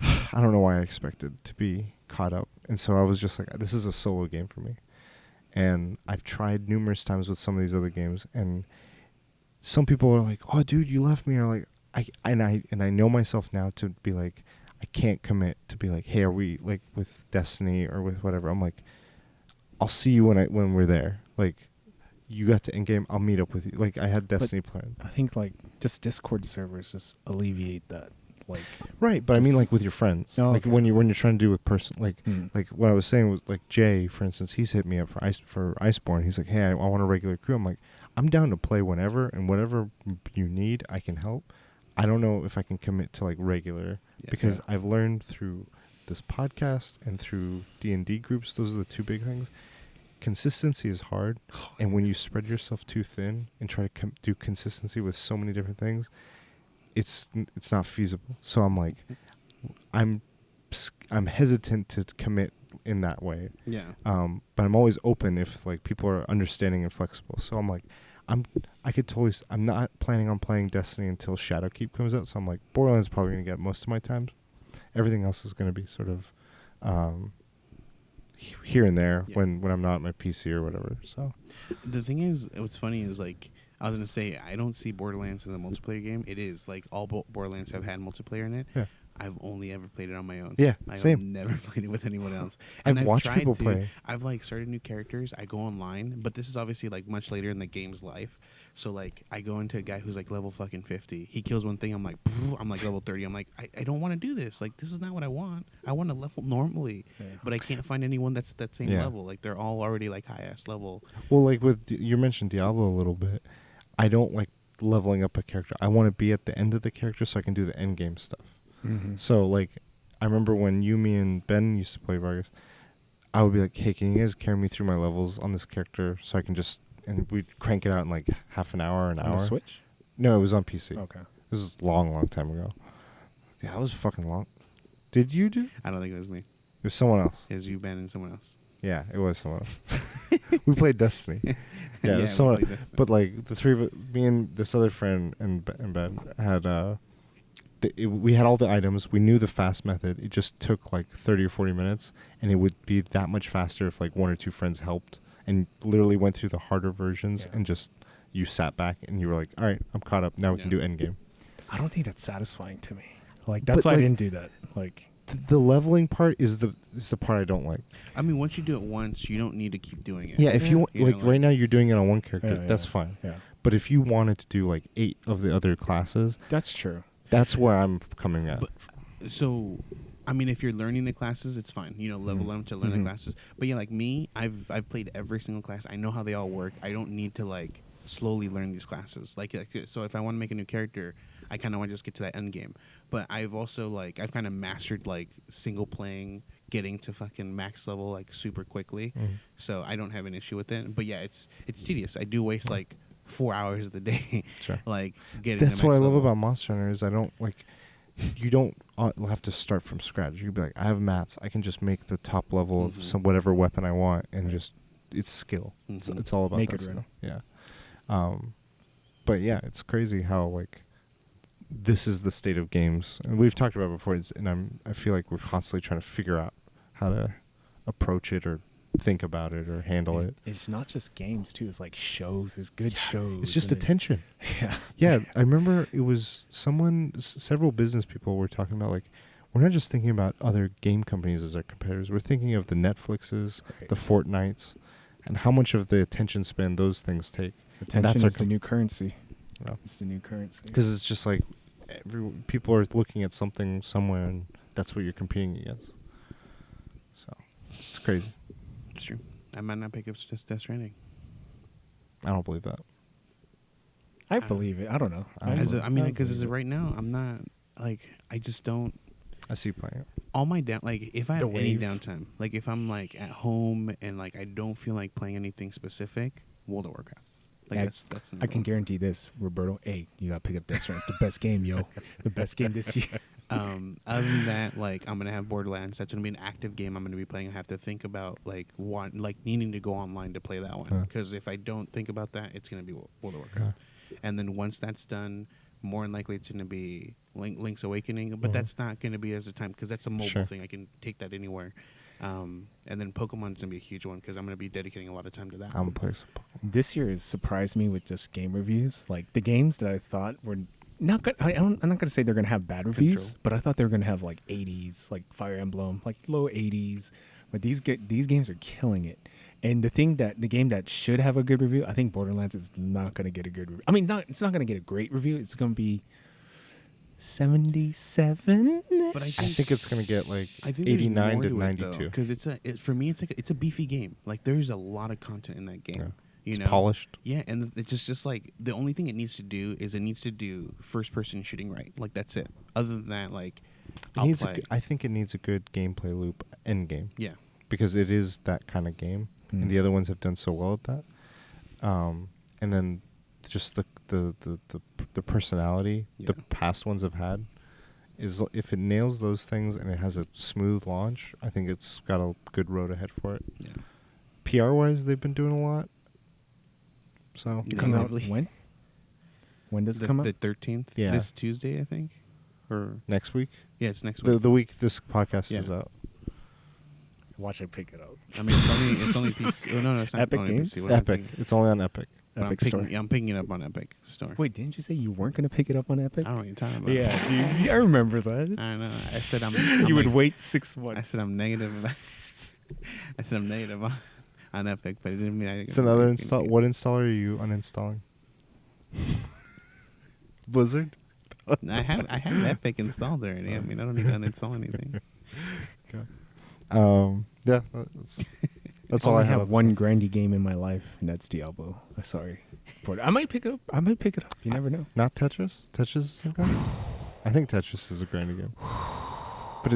I don't know why I expected to be caught up, and so I was just like, this is a solo game for me. And I've tried numerous times with some of these other games, and some people are like, "Oh, dude, you left me," or like, I know myself now to be like, I can't commit to be like, "Hey, are we like with Destiny or with whatever?" I'm like, I'll see you when we're there. Like, you got to end game, I'll meet up with you. Like, I had Destiny planned. I think like just Discord servers just alleviate that. Like, right, but I mean like with your friends. Oh, like okay. when you're trying to do with person, like what I was saying was like Jay, for instance, he's hit me up for Iceborne. He's like, "Hey, I want a regular crew." I'm like, I'm down to play whenever, and whatever you need, I can help. I don't know if I can commit to like regular because I've learned through this podcast and through D&D groups, those are the two big things. Consistency is hard, and when you spread yourself too thin and try to do consistency with so many different things, it's not feasible. So I'm like, I'm hesitant to commit in that way. Yeah. But I'm always open if like people are understanding and flexible. So I'm like, I'm not planning on playing Destiny until Shadowkeep comes out. So I'm like, Borderlands is probably gonna get most of my time. Everything else is gonna be sort of here and there when I'm not at my PC or whatever. So the thing is, what's funny is like, I was gonna say, I don't see Borderlands as a multiplayer game. It is like all Borderlands have had multiplayer in it. Yeah. I've only ever played it on my own. Yeah, I've same. never played it with anyone else. I've watched people play. I've like started new characters. I go online, but this is obviously like much later in the game's life. So like, I go into a guy who's like level fucking 50. He kills one thing. I'm like level 30. I'm like, I don't want to do this. Like, this is not what I want. I want to level normally, but I can't find anyone that's at that same level. Like, they're all already like high ass level. Well, like with you mentioned Diablo a little bit. I don't like leveling up a character. I want to be at the end of the character so I can do the end game stuff. Mm-hmm. So like, I remember when you, me, and Ben used to play Vargas, I would be like, "Hey, can you guys carry me through my levels on this character so I can just..." And we'd crank it out in like half an hour, an hour. On the Switch? No, it was on PC. Okay. This was long time ago. Yeah, that was fucking long. Did you do? I don't think it was me. It was someone else. It was you, Ben, and someone else. Yeah, it was someone else. We played Destiny. Yeah, it was someone. But like the three of it, me and this other friend and Ben had we had all the items. We knew the fast method. It just took like 30 or 40 minutes, and it would be that much faster if like one or two friends helped and literally went through the harder versions and just you sat back and you were like, "All right, I'm caught up. Now we can do endgame." I don't think that's satisfying to me. Like, that's why I didn't do that. Like, the leveling part is the part I don't like. I mean, once you do it once, you don't need to keep doing it. Yeah, if you want, like right now you're doing it on one character, that's fine. Yeah. But if you wanted to do like 8 of the other classes, that's true. That's where I'm coming at. So, I mean, if you're learning the classes, it's fine. You know, level them to learn the classes. But yeah, like me, I've played every single class. I know how they all work. I don't need to like slowly learn these classes. Like so if I want to make a new character, I kind of want to just get to that end game. But I've also like I've kind of mastered like single playing, getting to fucking max level like super quickly. So I don't have an issue with it. But yeah, it's tedious. I do waste like 4 hours of the day. Sure. Like getting. That's what I love about Monster Hunter is I don't like. You don't have to start from scratch. You can be like, I have mats. I can just make the top level of some whatever weapon I want, and just it's skill. It's all about that skill. Yeah. But yeah, it's crazy how like this is the state of games, and we've talked about it before. And I feel like we're constantly trying to figure out how to approach it or think about it or handle it. It's not just games too. It's like shows. There's good shows. It's just attention. Yeah. Yeah. I remember it was several business people were talking about like, we're not just thinking about other game companies as our competitors. We're thinking of the Netflixes, the Fortnites, and how much of the attention span those things take. Attention is the new currency. Yeah. It's the new currency. Because it's just like people are looking at something somewhere, and that's what you're competing against. So it's crazy. It's true. I might not pick up just Death Stranding. I don't believe that. I believe it. I don't know. I mean, because as of right now, I'm not like I just don't. I see you playing it. All my like if I have any downtime, like if I'm like at home and like I don't feel like playing anything specific, World of Warcraft. Like that's I can guarantee this, Roberto. Hey, you gotta pick up Death Stranding. It's the best game, yo. The best game this year. Other than that, like I'm gonna have Borderlands. That's gonna be an active game I'm gonna be playing. I have to think about needing to go online to play that one, because if I don't think about that, it's gonna be World of Warcraft. And then once that's done, more than likely it's gonna be Link's Awakening. But that's not gonna be as a time, because that's a mobile thing. I can take that anywhere. And then Pokemon's gonna be a huge one, because I'm gonna be dedicating a lot of time to that. I'm playing some Pokemon. This year has surprised me with just game reviews. Like the games that I thought were not good. I'm not gonna say they're gonna have bad reviews, but I thought they were gonna have like 80s, like Fire Emblem, like low 80s. But these games are killing it. And the game that should have a good review, I think Borderlands is not gonna get a good review. I mean, it's not gonna get a great review. It's gonna be 77. But I think it's gonna get like 89 to 92. Because for me, it's a beefy game. Like there's a lot of content in that game. Yeah. You It's know? polished. Yeah, and it's just like the only thing it needs to do is it needs to do first person shooting right. Like that's it. Other than that, like I think it needs a good gameplay loop end game. Yeah. Because it is that kind of game, and the other ones have done so well at that. And then just the personality the past ones have had is, if it nails those things and it has a smooth launch, I think it's got a good road ahead for it. Yeah. PR wise, they've been doing a lot. So It comes out when? When does it come out? The 13th. Yeah. This Tuesday, I think. Or next week. yeah, it's next week. The week this podcast is out. Watch it pick it up. I mean, it's only PC. Oh, no, it's not Epic only Games? PC. What am I Epic. thinking? It's only on Epic. But Epic Store. I'm picking it up on Epic Store. Wait, didn't you say you weren't gonna pick it up on Epic? I don't know what you're talking about. Yeah, dude. I remember that. I know. I said I'm you would like, wait 6 months. I said I'm negative. I said I'm negative on Epic, but it didn't mean I. It's another install. What installer are you uninstalling? Blizzard. I have Epic installed already. I mean, I don't need to uninstall anything. Yeah, that's all I have. have. One grindy game in my life, and that's Diablo. Sorry, but I might pick it up. You never know. Not Tetris. Tetris is a grind. I think Tetris is a grindy game, but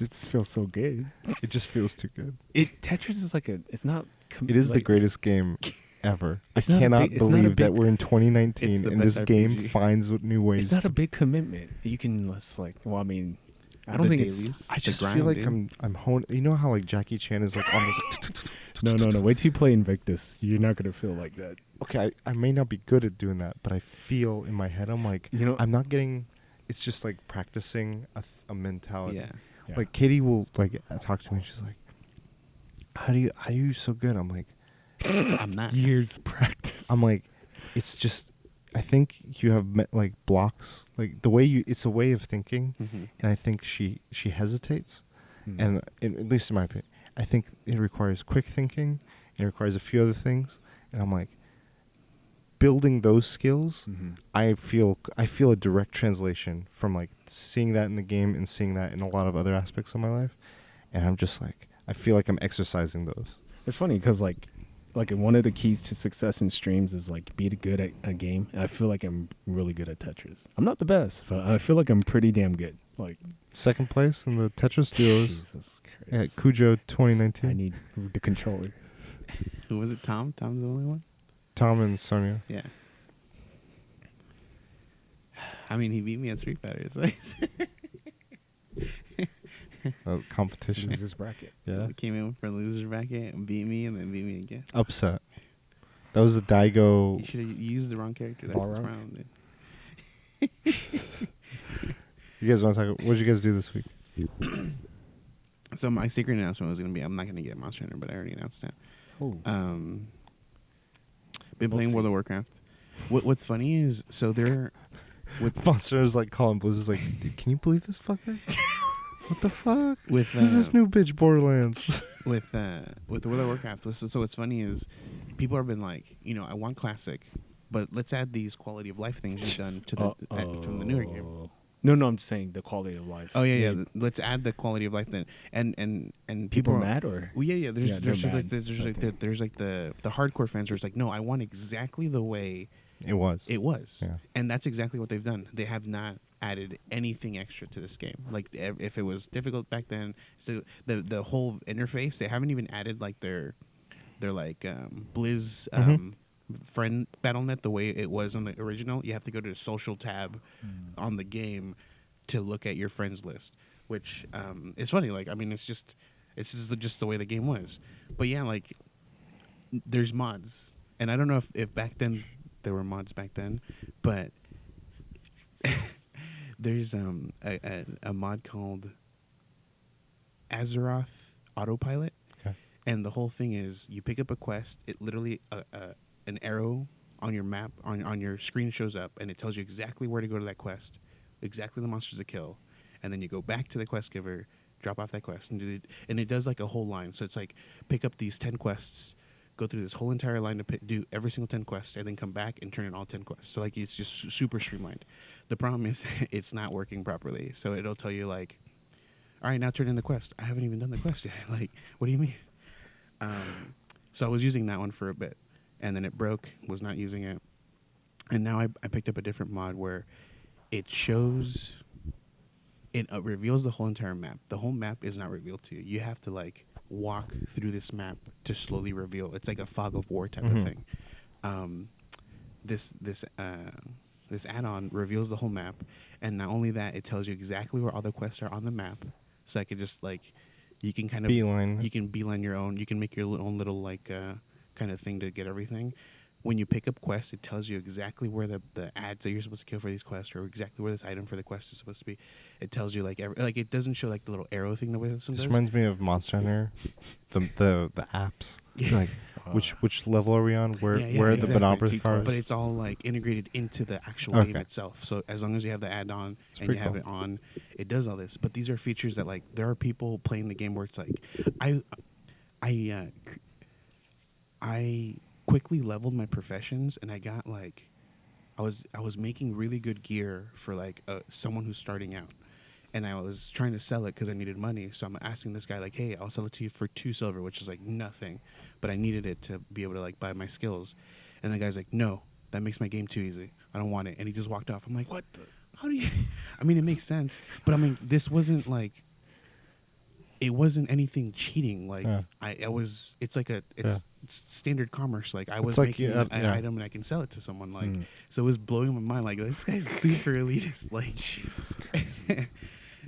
It feels so good. it just feels too good. Tetris is like it's not. It is the greatest game ever. I It's not a cannot big- it's not a believe that big- we're in 2019 It's the and this best game RPG. finds new ways. It's not to a big commitment. You can just like. Well, I mean, I don't The think dailies. it's. I the just grind, feel like dude. I'm honed. You know how like Jackie Chan is like almost like No. Wait till you play Invictus. You're not gonna feel like that. okay, I may not be good at doing that, but I feel in my head I'm like, I'm not getting. It's just like practicing a mentality. Yeah. Like Katie will like talk to me. And she's like, "How are you so good?" I'm like, I'm not. Years of practice. I'm like, it's just. I think you have like blocks, like the way it's a way of thinking, Mm-hmm. and I think she hesitates, and at least in my opinion, I think it requires quick thinking. It requires a few other things, and I'm like, building those skills. I feel a direct translation from like seeing that in the game and seeing that in a lot of other aspects of my life, and I'm just like, I feel like I'm exercising those. It's funny because like one of the keys to success in streams is like be good at a game. And I feel like I'm really good at Tetris. I'm not the best, but I feel like I'm pretty damn good. Like Second place in the Tetris duos Jesus at Christ. Cujo 2019. I need the controller. Who was it? Tom? Tom's the only one? Tom and Sonia. Yeah. I mean, he beat me at Street Fighter. So Competition. Losers bracket. Yeah. he came in for a loser's bracket and beat me and then beat me again. Upset. That was a Daigo. You should have used the wrong character. That's Ball his round? round. You guys want to talk? What did you guys do this week? So my secret announcement was going to be, I'm not going to get Monster Hunter, but I already announced that. Oh. Been We'll playing see. World of Warcraft. What's funny is, so they're with Monster is like calling Blizzard's like, "Dude, can you believe this fucker? What the fuck? with Who's this new bitch Borderlands?" with the World of Warcraft. So what's funny is, people have been like, I want classic, but let's add these quality of life things you've done to the from the newer game. No, I'm just saying the quality of life. Oh yeah. Let's add the quality of life then, and People are mad or? Well, yeah. There's Yeah, there's they're like mad, there's like the hardcore fans where it's like, no, I want exactly the way It was. it was, Yeah. and that's exactly what they've done. They have not added anything extra to this game. Like if it was difficult back then, so the whole interface, they haven't even added like their like Blizz friend BattleNet the way it was on the original. You have to go to the social tab on the game to look at your friends list, which is funny. Like, I mean, it's just the way the game was. But yeah, like, there's mods, and I don't know if back then there were mods back then, but there's a mod called Azeroth Autopilot. Okay. And the whole thing is you pick up a quest, it literally an arrow on your map on your screen shows up, and it tells you exactly where to go to that quest, exactly the monsters to kill, and then you go back to the quest giver, drop off that quest, and it does like a whole line. So it's like pick up these 10 quests, go through this whole entire line to do every single 10 quests, and then come back and turn in all 10 quests. So like it's just super streamlined. The problem is it's not working properly. So it'll tell you like, all right, now turn in the quest. I haven't even done the quest yet. Like, what do you mean? So I was using that one for a bit, and then it broke, was not using it. And now I picked up a different mod where it shows, it reveals the whole entire map. The whole map is not revealed to you. You have to like walk through this map to slowly reveal. It's like a fog of war type of thing. This add-on reveals the whole map, and not only that, it tells you exactly where all the quests are on the map. So I could just like, you can kind of beeline your own. You can make your own little like kind of thing to get everything. When you pick up quests, it tells you exactly where the ads that you're supposed to kill for these quests, or exactly where this item for the quest is supposed to be. It tells you like it doesn't show like the little arrow thing the way this does. Reminds me of Monster Hunter, the apps. Like which level are we on? Where are the binoculars cars? But it's all like integrated into the actual game itself. So as long as you have the add-on and you have it on, it does all this. But these are features that like there are people playing the game where it's like I quickly leveled my professions, and I got like I was making really good gear for like someone who's starting out, and I was trying to sell it because I needed money. So I'm asking this guy like, hey, I'll sell it to you for 2 silver, which is like nothing, but I needed it to be able to like buy my skills. And the guy's like, no, that makes my game too easy, I don't want it. And he just walked off. I'm like, what how do you I mean, it makes sense, but I mean, this wasn't like, it wasn't anything cheating. Like I was, it's like it's standard commerce. Like I was like making an item and I can sell it to someone. Like, so it was blowing my mind. Like, this guy's super elitist. Like, Jesus Christ.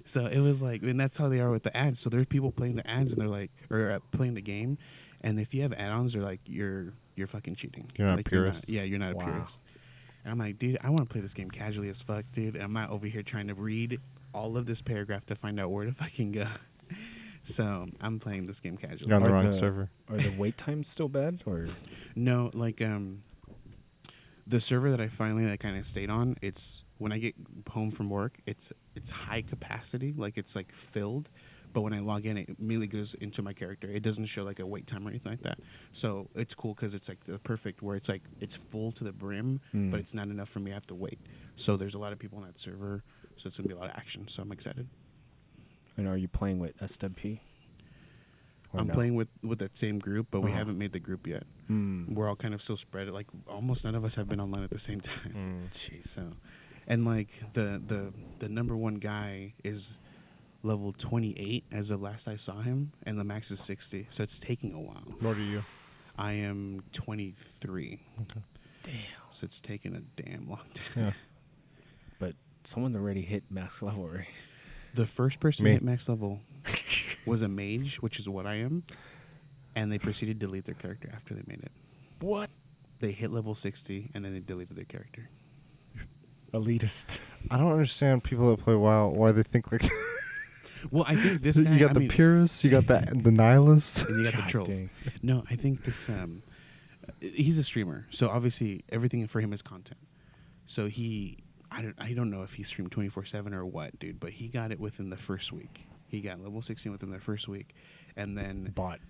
So it was like, and that's how they are with the ads. So there's people playing the ads and they're like, or playing the game. And if you have add-ons, they're like, you're fucking cheating. You're not like, a purist. You're not a purist. And I'm like, dude, I want to play this game casually as fuck, dude. And I'm not over here trying to read all of this paragraph to find out where to fucking go. So I'm playing this game casually. You're on the wrong server. Are the wait times still bad, or no? Like the server that I finally kind of stayed on, it's when I get home from work, it's high capacity, like it's like filled. But when I log in, it immediately goes into my character. It doesn't show like a wait time or anything like that. So it's cool because it's like the perfect where it's like it's full to the brim, but it's not enough for me to have to wait. So there's a lot of people on that server, so it's gonna be a lot of action. So I'm excited. And are you playing with SWP? I'm playing with that same group, but we haven't made the group yet. We're all kind of still spread. Like almost none of us have been online at the same time. Jeez. So, and like the number one guy is level 28 as of last I saw him, and the max is 60. So it's taking a while. What are you? I am 23. Okay. Damn. So it's taking a damn long time. Yeah. But someone's already hit max level, right? The first person to hit max level was a mage, which is what I am, and they proceeded to delete their character after they made it. What? They hit level 60, and then they deleted their character. Elitist. I don't understand people that play WoW, why they think like... Well, I think this guy... You got the purists, you got the nihilists. And you got the trolls. Dang. No, I think this... he's a streamer, so obviously everything for him is content. So he... I don't know if he streamed 24/7 or what, dude, but he got it within the first week. He got level 16 within the first week. And then... Bot.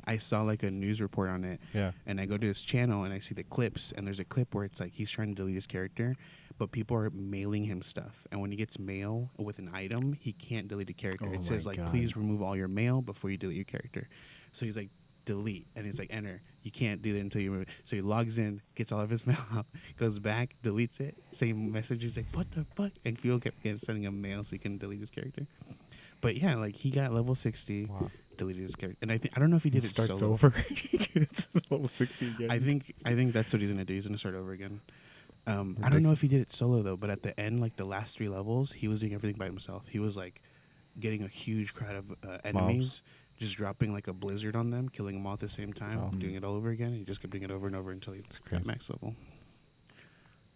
I saw like a news report on it. Yeah. And I go to his channel and I see the clips, and there's a clip where it's like he's trying to delete his character, but people are mailing him stuff. And when he gets mail with an item, he can't delete a character. It says like, please remove all your mail before you delete your character. So he's like, delete, and it's like enter. You can't do that until you remove it. So he logs in, gets all of his mail out, goes back, deletes it, same message. He's like, what the fuck? And people kept sending him mail so he can delete his character. But yeah, like he got level 60, deleted his character. And I don't know if he did it starts solo. over. It's level 60 again. I think that's what he's gonna do. He's gonna start over again. I don't know if he did it solo though, but at the end, like the last 3 levels, he was doing everything by himself. He was like getting a huge crowd of enemies, just dropping like a blizzard on them, killing them all at the same time, doing it all over again. He just kept doing it over and over until he got max level.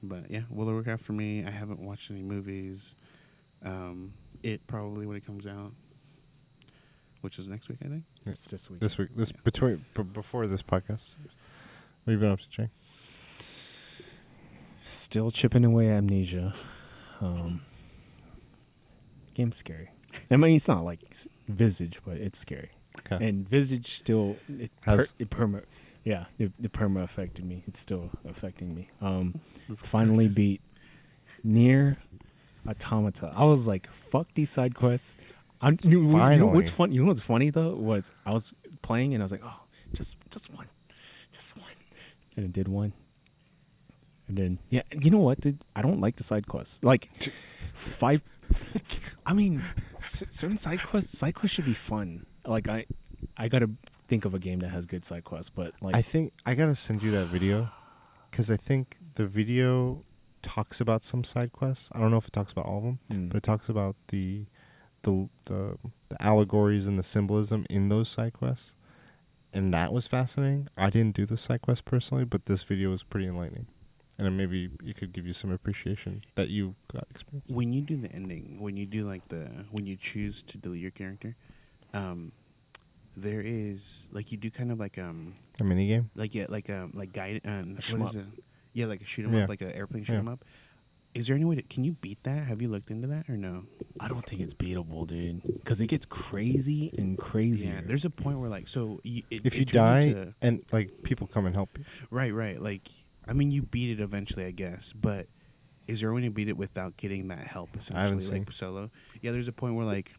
But yeah, World of Warcraft for me. I haven't watched any movies. It probably when it comes out, which is next week, I think. It's this week. This week. Yeah. Before this podcast. What have you been up to, Jay? Still chipping away Amnesia. Game's scary. I mean, it's not like Visage, but it's scary. Okay. And Visage still it perma affected me. It's still affecting me. Finally beat Nier Automata. I was like, fuck these side quests. You know what's fun? You know what's funny though was I was playing and I was like, oh, just one, and it did one. And then, yeah, you know what, dude? I don't like the side quests. Like, 5... I mean, certain side quests should be fun. Like, I got to think of a game that has good side quests, but, like... I think I got to send you that video, because I think the video talks about some side quests. I don't know if it talks about all of them, but it talks about the allegories and the symbolism in those side quests. And that was fascinating. I didn't do the side quest personally, but this video was pretty enlightening. And then maybe it could give you some appreciation that you got experience. When you do the ending, when you do when you choose to delete your character, there is like you do kind of like a mini game. like guide what is it? Yeah, like a shoot 'em Yeah. up, like an airplane shoot 'em up. Is there any way can you beat that? Have you looked into that or no? I don't think it's beatable, dude, because it gets crazy and crazier. Yeah, there's a point where like if you die and like people come and help you. Right. Like I mean, you beat it eventually, I guess, but is there a way to beat it without getting that help? Essentially, I haven't seen. Like solo. Yeah, there's a point where like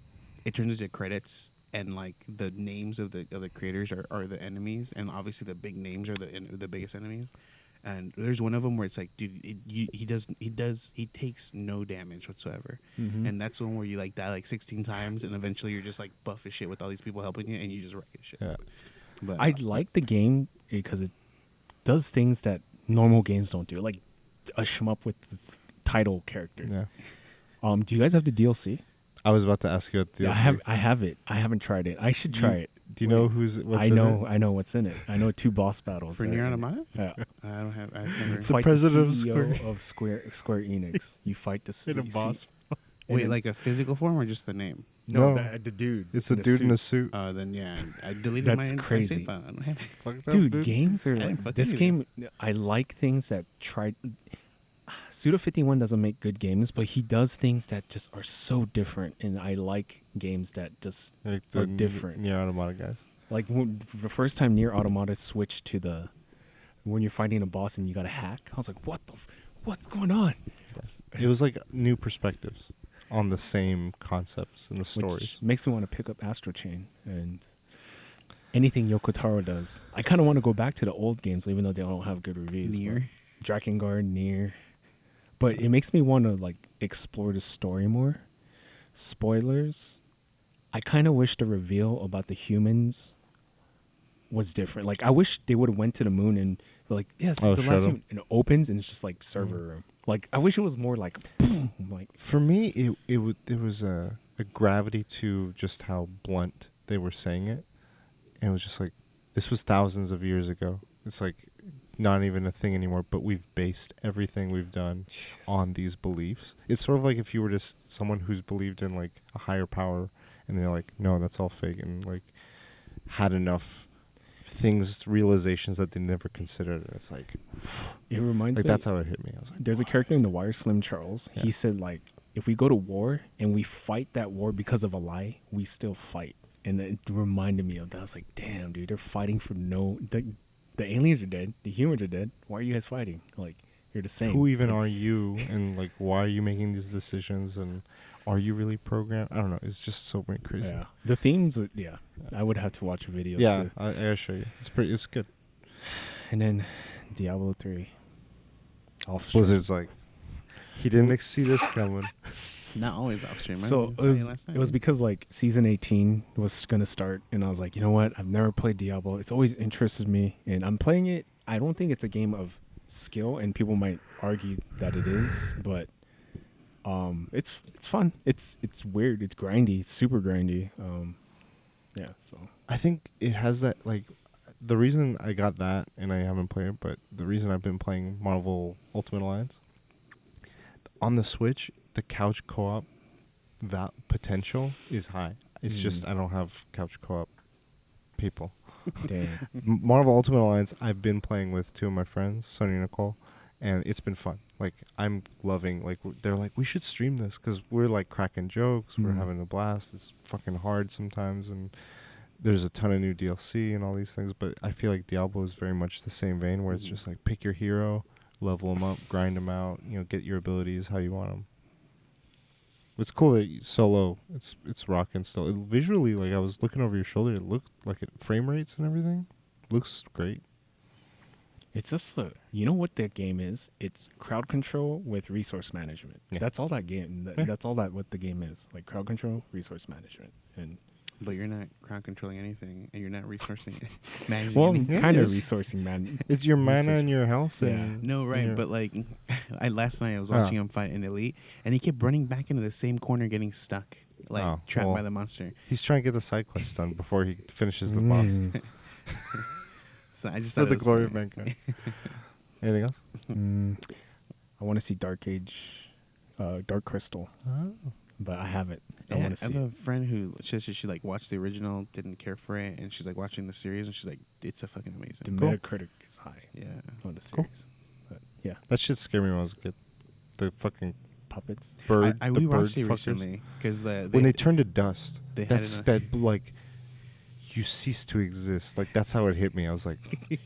it turns into credits and like the names of the creators are the enemies, and obviously the big names are the biggest enemies. And there's one of them where it's like, dude, he takes no damage whatsoever, and that's the one where you like die like 16 times, and eventually you're just like buff as shit with all these people helping you, and you just wreck as shit. Yeah. But I like the game because it does things that normal games don't do, like a shmup with the title characters. Yeah. Do you guys have the DLC? I was about to ask you what the DLC. Yeah, I have it. I haven't tried it. I should try it. Do you know what's in it? I know what's in it. I know 2 boss battles. For Nier Automata? Yeah. I've never. You fight president the CEO of Square Enix. You fight the boss. Wait, like a physical form or just the name? No, No. the dude. It's a dude in a suit. Then yeah, I deleted That's my crazy. save file. I don't have it. Fucked up, Dude, games are I didn't like fucking this use game. I like things that try. Suda51 doesn't make good games, but he does things that just are so different, and I like games that just Like are different. Nier Automata guys. Like the first time Nier Automata switched to when you're fighting a boss and you got to hack, I was like, what's going on? It was like new perspectives on the same concepts and the stories. Which makes me want to pick up Astro Chain and anything Yoko Taro does. I kind of want to go back to the old games, even though they don't have good reviews. Nier. Drakengard, Nier. But it makes me want to like explore the story more. Spoilers. I kind of wish the reveal about the humans was different. Like I wish they would have went to the moon and be like, yes, the last human, and it opens and it's just like server room. Like I wish it was more like boom. Like for me, there was a gravity to just how blunt they were saying it, and it was just like this was thousands of years ago. It's like not even a thing anymore, but we've based everything we've done on these beliefs. It's sort of like if you were just someone who's believed in like a higher power and they're like, no, that's all fake, and like had enough realizations that they never considered, and it's like it reminds me, that's how it hit me. I was like, there's a character in The Wire, Slim Charles. Yeah. He said like, if we go to war and we fight that war because of a lie, we still fight. And it reminded me of that. I was like, damn, dude, they're fighting for the aliens are dead. The humans are dead. Why are you guys fighting? Like, you're the same. Who even are you? And like, why are you making these decisions? And are you really programmed? I don't know. It's just so crazy. Yeah. The themes, yeah. I would have to watch a video. Yeah, too. I gotta show you. It's good. And then Diablo 3. Blizzard's like, He didn't see this coming. Not always off stream. So it was because like season 18 was gonna start, and I was like, you know what? I've never played Diablo. It's always interested me, and I'm playing it. I don't think it's a game of skill, and people might argue that it is, but it's fun. It's weird. It's grindy. It's super grindy. Yeah. So I think it has that like. The reason I got that, and I haven't played it, but the reason I've been playing Marvel Ultimate Alliance on the Switch, the couch co-op that potential is high. It's just I don't have couch co-op people. damn. Marvel Ultimate Alliance, I've been playing with two of my friends, Sonny and Nicole, and it's been fun. Like I'm loving. Like they're like, we should stream this because we're like cracking jokes. We're having a blast. It's fucking hard sometimes, and there's a ton of new DLC and all these things. But I feel like Diablo is very much the same vein, where it's just like pick your hero, level them up, grind them out. You know, get your abilities how you want them. It's cool that solo. It's rocking still. Visually, like I was looking over your shoulder, it looked like it frame rates and everything looks great. It's just you know what that game is? It's crowd control with resource management. Yeah. That's all that game. That's all that what the game is. Like crowd control, resource management, and. But you're not crowd controlling anything, and you're not resourcing it. Well, kind of resourcing, man. It's your mana and your health. Yeah. And no, right. But like, last night I was watching him fight in Elite, and he kept running back into the same corner, getting stuck, like trapped by the monster. He's trying to get the side quest done before he finishes the boss. So I just thought the glory of mankind. Anything else? I want to see Dark Crystal. Oh. But I haven't. I Yeah, want to see. I have a friend who she like watched the original, didn't care for it, and she's like watching the series, and she's like, "It's a fucking amazing." The Metacritic is high. Yeah, on the series. But yeah, that shit scared me when I was a kid. The fucking puppets. Bird. I the rewatched bird it fuckers. recently because when they turn to dust, they that like you cease to exist. Like that's how it hit me. I was like,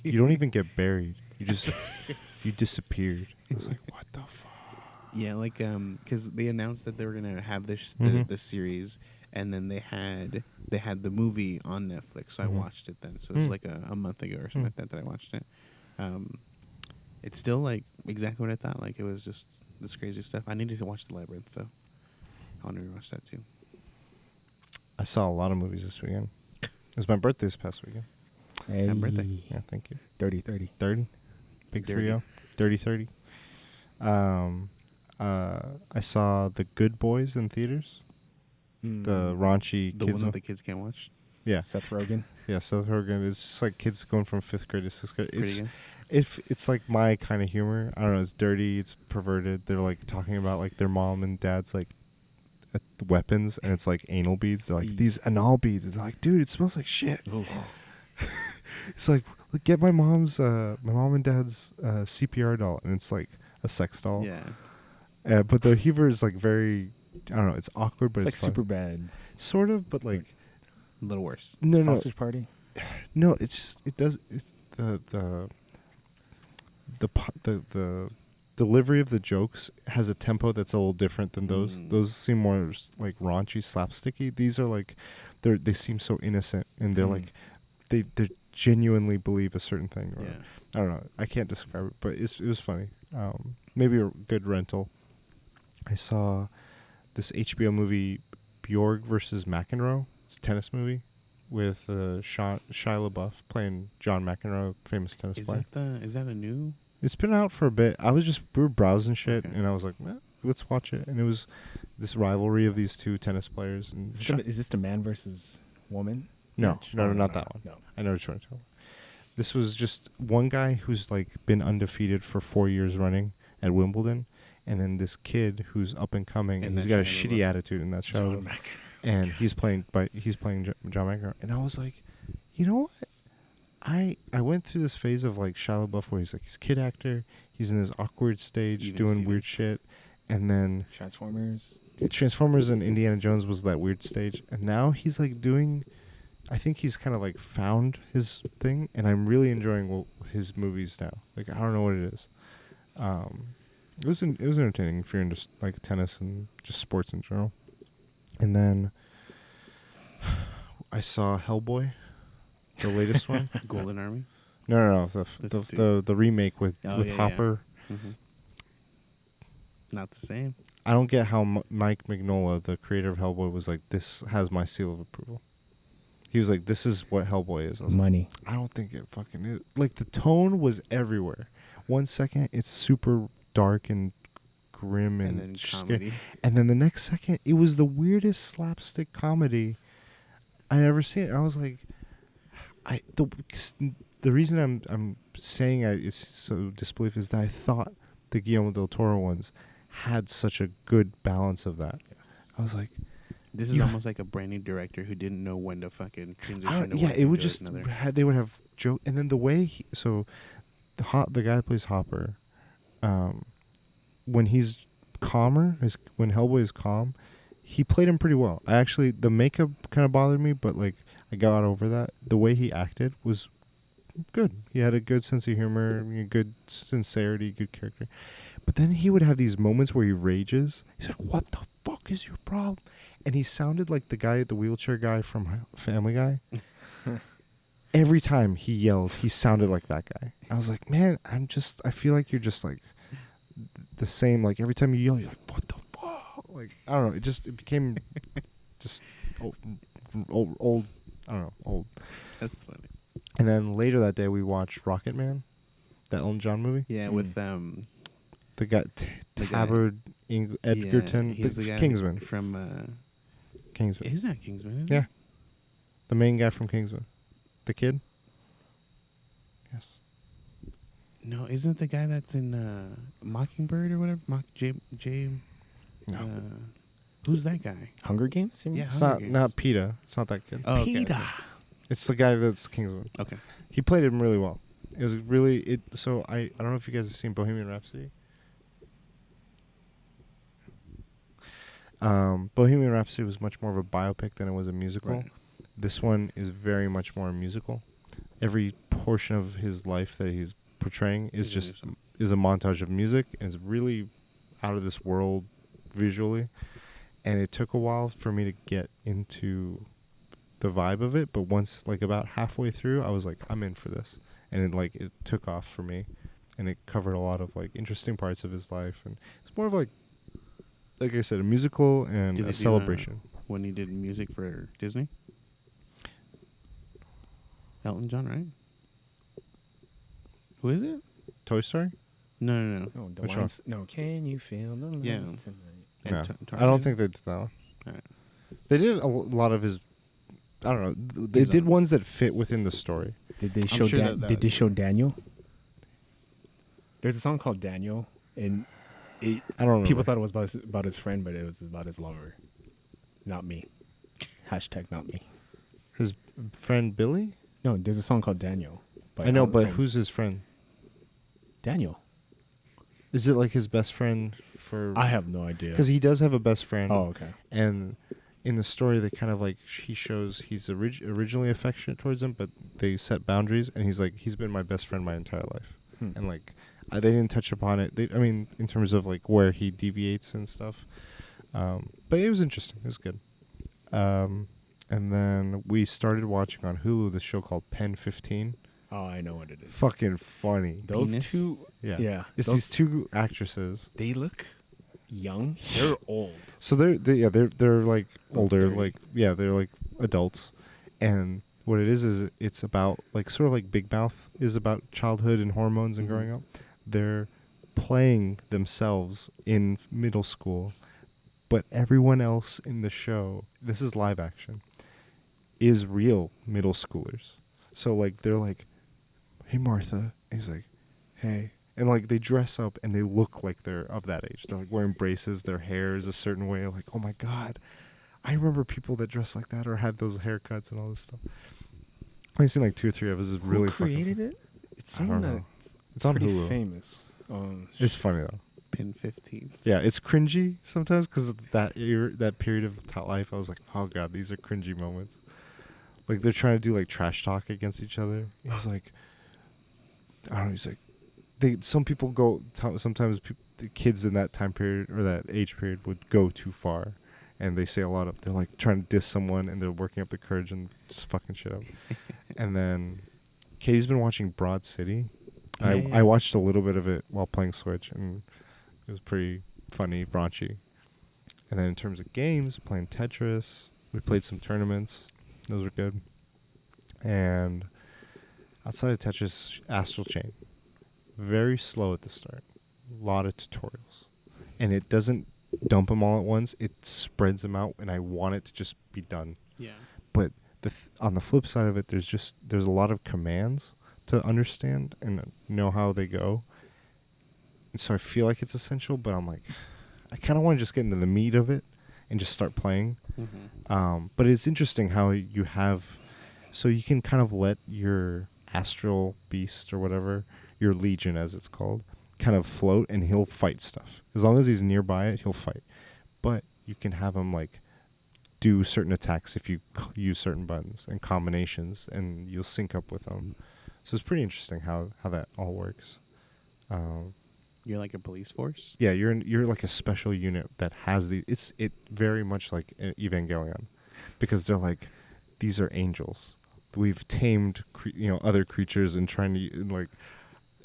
you don't even get buried. You just you disappeared. I was like, what the fuck? Yeah, like because they announced that they were gonna have this the series, and then they had the movie on Netflix. So I watched it then. So it's like a month ago or something like that I watched it. It's still like exactly what I thought. Like it was just this crazy stuff. I needed to watch The Labyrinth though. I want to rewatch that too. I saw a lot of movies this weekend. It was my birthday this past weekend. Hey. Happy birthday! Yeah, thank you. 30-30. 30, big 3-0, 30-30. I saw The Good Boys in theaters. The raunchy the kids. one that the kids can't watch. Yeah, Seth Rogen. Yeah, Seth Rogen. It's just like kids going from 5th grade to 6th grade. Pretty good. It's like my kind of humor. I don't know. It's dirty. It's perverted. They're like talking about like their mom and dad's like weapons, and it's like anal beads. They're like these anal beads. And they're like, dude, it smells like shit. It's like, look, get my mom and dad's CPR doll, and it's like a sex doll. Yeah. But the humor is like very, I don't know. It's awkward, but It's it's like fun. super bad. Sort of, but like A little worse. Sausage Party. No, it's just it does it's the delivery of the jokes has a tempo that's a little different than those. Those seem more like raunchy, slapsticky. These are like they seem so innocent, and they're like they genuinely believe a certain thing. Or, Yeah. I don't know. I can't describe it, but it was funny. Maybe a good rental. I saw this HBO movie, Bjorg versus McEnroe. It's a tennis movie with Shia LaBeouf playing John McEnroe, famous tennis player. Is that a new? It's been out for a bit. We were browsing shit, Okay. and I was like, let's watch it. And it was this rivalry of these two tennis players. And Is this the man versus woman? No, match? not that one. No. I know what you're talking about. This was just one guy who's like been undefeated for 4 years running at Wimbledon, and then this kid who's up and coming, and he's got a shitty attitude in that show. And he's playing John McEnroe, and I was like, you know what? I went through this phase of like Shia LaBeouf where he's like he's kid actor, he's in this awkward stage doing weird shit, and then Transformers and Indiana Jones was that weird stage, and now he's like doing. I think he's kind of like found his thing, and I'm really enjoying his movies now. Like I don't know what it is. It was entertaining if you're into like tennis and just sports in general. And then I saw Hellboy, the latest one. Golden Army. No, the remake with Yeah. Hopper. Mm-hmm. not the same. I don't get how Mike Mignola, the creator of Hellboy, was like, this has my seal of approval. He was like, this is what Hellboy is. I was Money. like, I don't think it fucking is. Like, the tone was everywhere. 1 second, it's super dark and grim and then scary. comedy. And then the next second, it was the weirdest slapstick comedy I'd ever seen. I was like, the reason I'm saying it's so disbelief is that I thought the Guillermo del Toro ones had such a good balance of that. Yes. I was like, This is almost like a brand new director who didn't know when to fucking transition. To yeah, one it would to just another. they would have joke, and then the way the guy that plays Hopper, when he's calmer, when Hellboy is calm, he played him pretty well. The makeup kind of bothered me, but like I got over that. The way he acted was good. He had a good sense of humor, good sincerity, good character. But then he would have these moments where he rages. He's like, "What the fuck is your problem?" And he sounded like the wheelchair guy from Family Guy. Every time he yelled, he sounded like that guy. I was like, man, I feel like you're just like the same. Like every time you yell, you're like, what the fuck? Like, I don't know. It became just old. I don't know, old. That's funny. And then later that day, we watched Rocket Man, that Elton John movie. Yeah, with the guy Tabard Edgerton, yeah, he's the guy Kingsman from Kingsman. He's not Kingsman, is Yeah, he? the main guy from Kingsman, the kid. Yes. No, isn't it the guy that's in Mockingbird or whatever? No. Who's that guy? Hunger Games? You mean? Yeah. It's Hunger Games. not PETA. It's not that kid. Oh, okay, PETA. okay. It's the guy that's Kingsman. Okay. He played him really well. It was really So I don't know if you guys have seen Bohemian Rhapsody. Bohemian Rhapsody was much more of a biopic than it was a musical. Right. This one is very much more a musical. Every portion of his life that he's portraying is a montage of music, and it's really out of this world visually. And it took a while for me to get into the vibe of it, but once like about halfway through, I was like, I'm in for this, and it took off for me, and it covered a lot of like interesting parts of his life, and it's more of like I said, a musical and a celebration. When he did music for Disney, Elton John, right? Who is it? Toy Story? No. Oh, the Which lines, no, can you feel the love Yeah. tonight? No, And I don't think they did that one. All right. They did a lot of his. I don't know. They His did own. ones that fit within the story. Did they show sure that Did they show Daniel? There's a song called Daniel, and I don't remember. people thought it was about his friend, but it was about his lover. Not me. Hashtag not me. His friend Billy. No, there's a song called Daniel. I know, but who's his friend? Daniel? Is it like his best friend for? I have no idea. Because he does have a best friend. Oh, okay. And in the story, they kind of like he shows he's originally affectionate towards him, but they set boundaries, and he's like, he's been my best friend my entire life, and like they didn't touch upon it. In terms of like where he deviates and stuff, but it was interesting. It was good. And then we started watching on Hulu this show called Pen 15. Oh, I know what it is. Fucking funny. Those Penis? two, Yeah. It's these two actresses. they look young. They're old. So they're like older, 30. like they're like adults, and what it is it's about like sort of like Big Mouth is about childhood and hormones and growing up. They're playing themselves in middle school, but everyone else in the show, this is live action, is real middle schoolers. So like they're like, "Hey Martha," and he's like, "Hey." And, like, they dress up and they look like they're of that age. They're, like, wearing braces. Their hair is a certain way. Like, oh, my God. I remember people that dress like that or had those haircuts and all this stuff. I've only seen, like, 2 or 3 of us. It's really Who created fucking it? It's I don't someone know. It's on pretty Hulu. famous. It's funny, though. Pin 15. Yeah, it's cringy sometimes because that period of life, I was like, oh, God, these are cringy moments. Like, they're trying to do, like, trash talk against each other. He's like, I don't know, he's like, some people go. Sometimes the kids in that time period or that age period would go too far, and they say a lot of. They're like trying to diss someone, and they're working up the courage and just fucking shit up. And then, Katie's been watching Broad City. I watched a little bit of it while playing Switch, and it was pretty funny, raunchy. And then in terms of games, playing Tetris. We played some tournaments. Those were good. And outside of Tetris, Astral Chain. Very slow at the start. A lot of tutorials. And it doesn't dump them all at once. It spreads them out, and I want it to just be done. Yeah. But on the flip side of it, there's a lot of commands to understand and know how they go. And so I feel like it's essential, but I'm like, I kind of want to just get into the meat of it and just start playing. Mm-hmm. But it's interesting how you have, so you can kind of let your astral beast or whatever, your legion as it's called, kind of float, and he'll fight stuff. As long as he's nearby it, he'll fight. But you can have him like do certain attacks if you use certain buttons and combinations, and you'll sync up with them. So it's pretty interesting how that all works. You're like a police force? Yeah, you're like a special unit that has it very much like Evangelion, because they're like, these are angels. We've tamed other creatures and trying to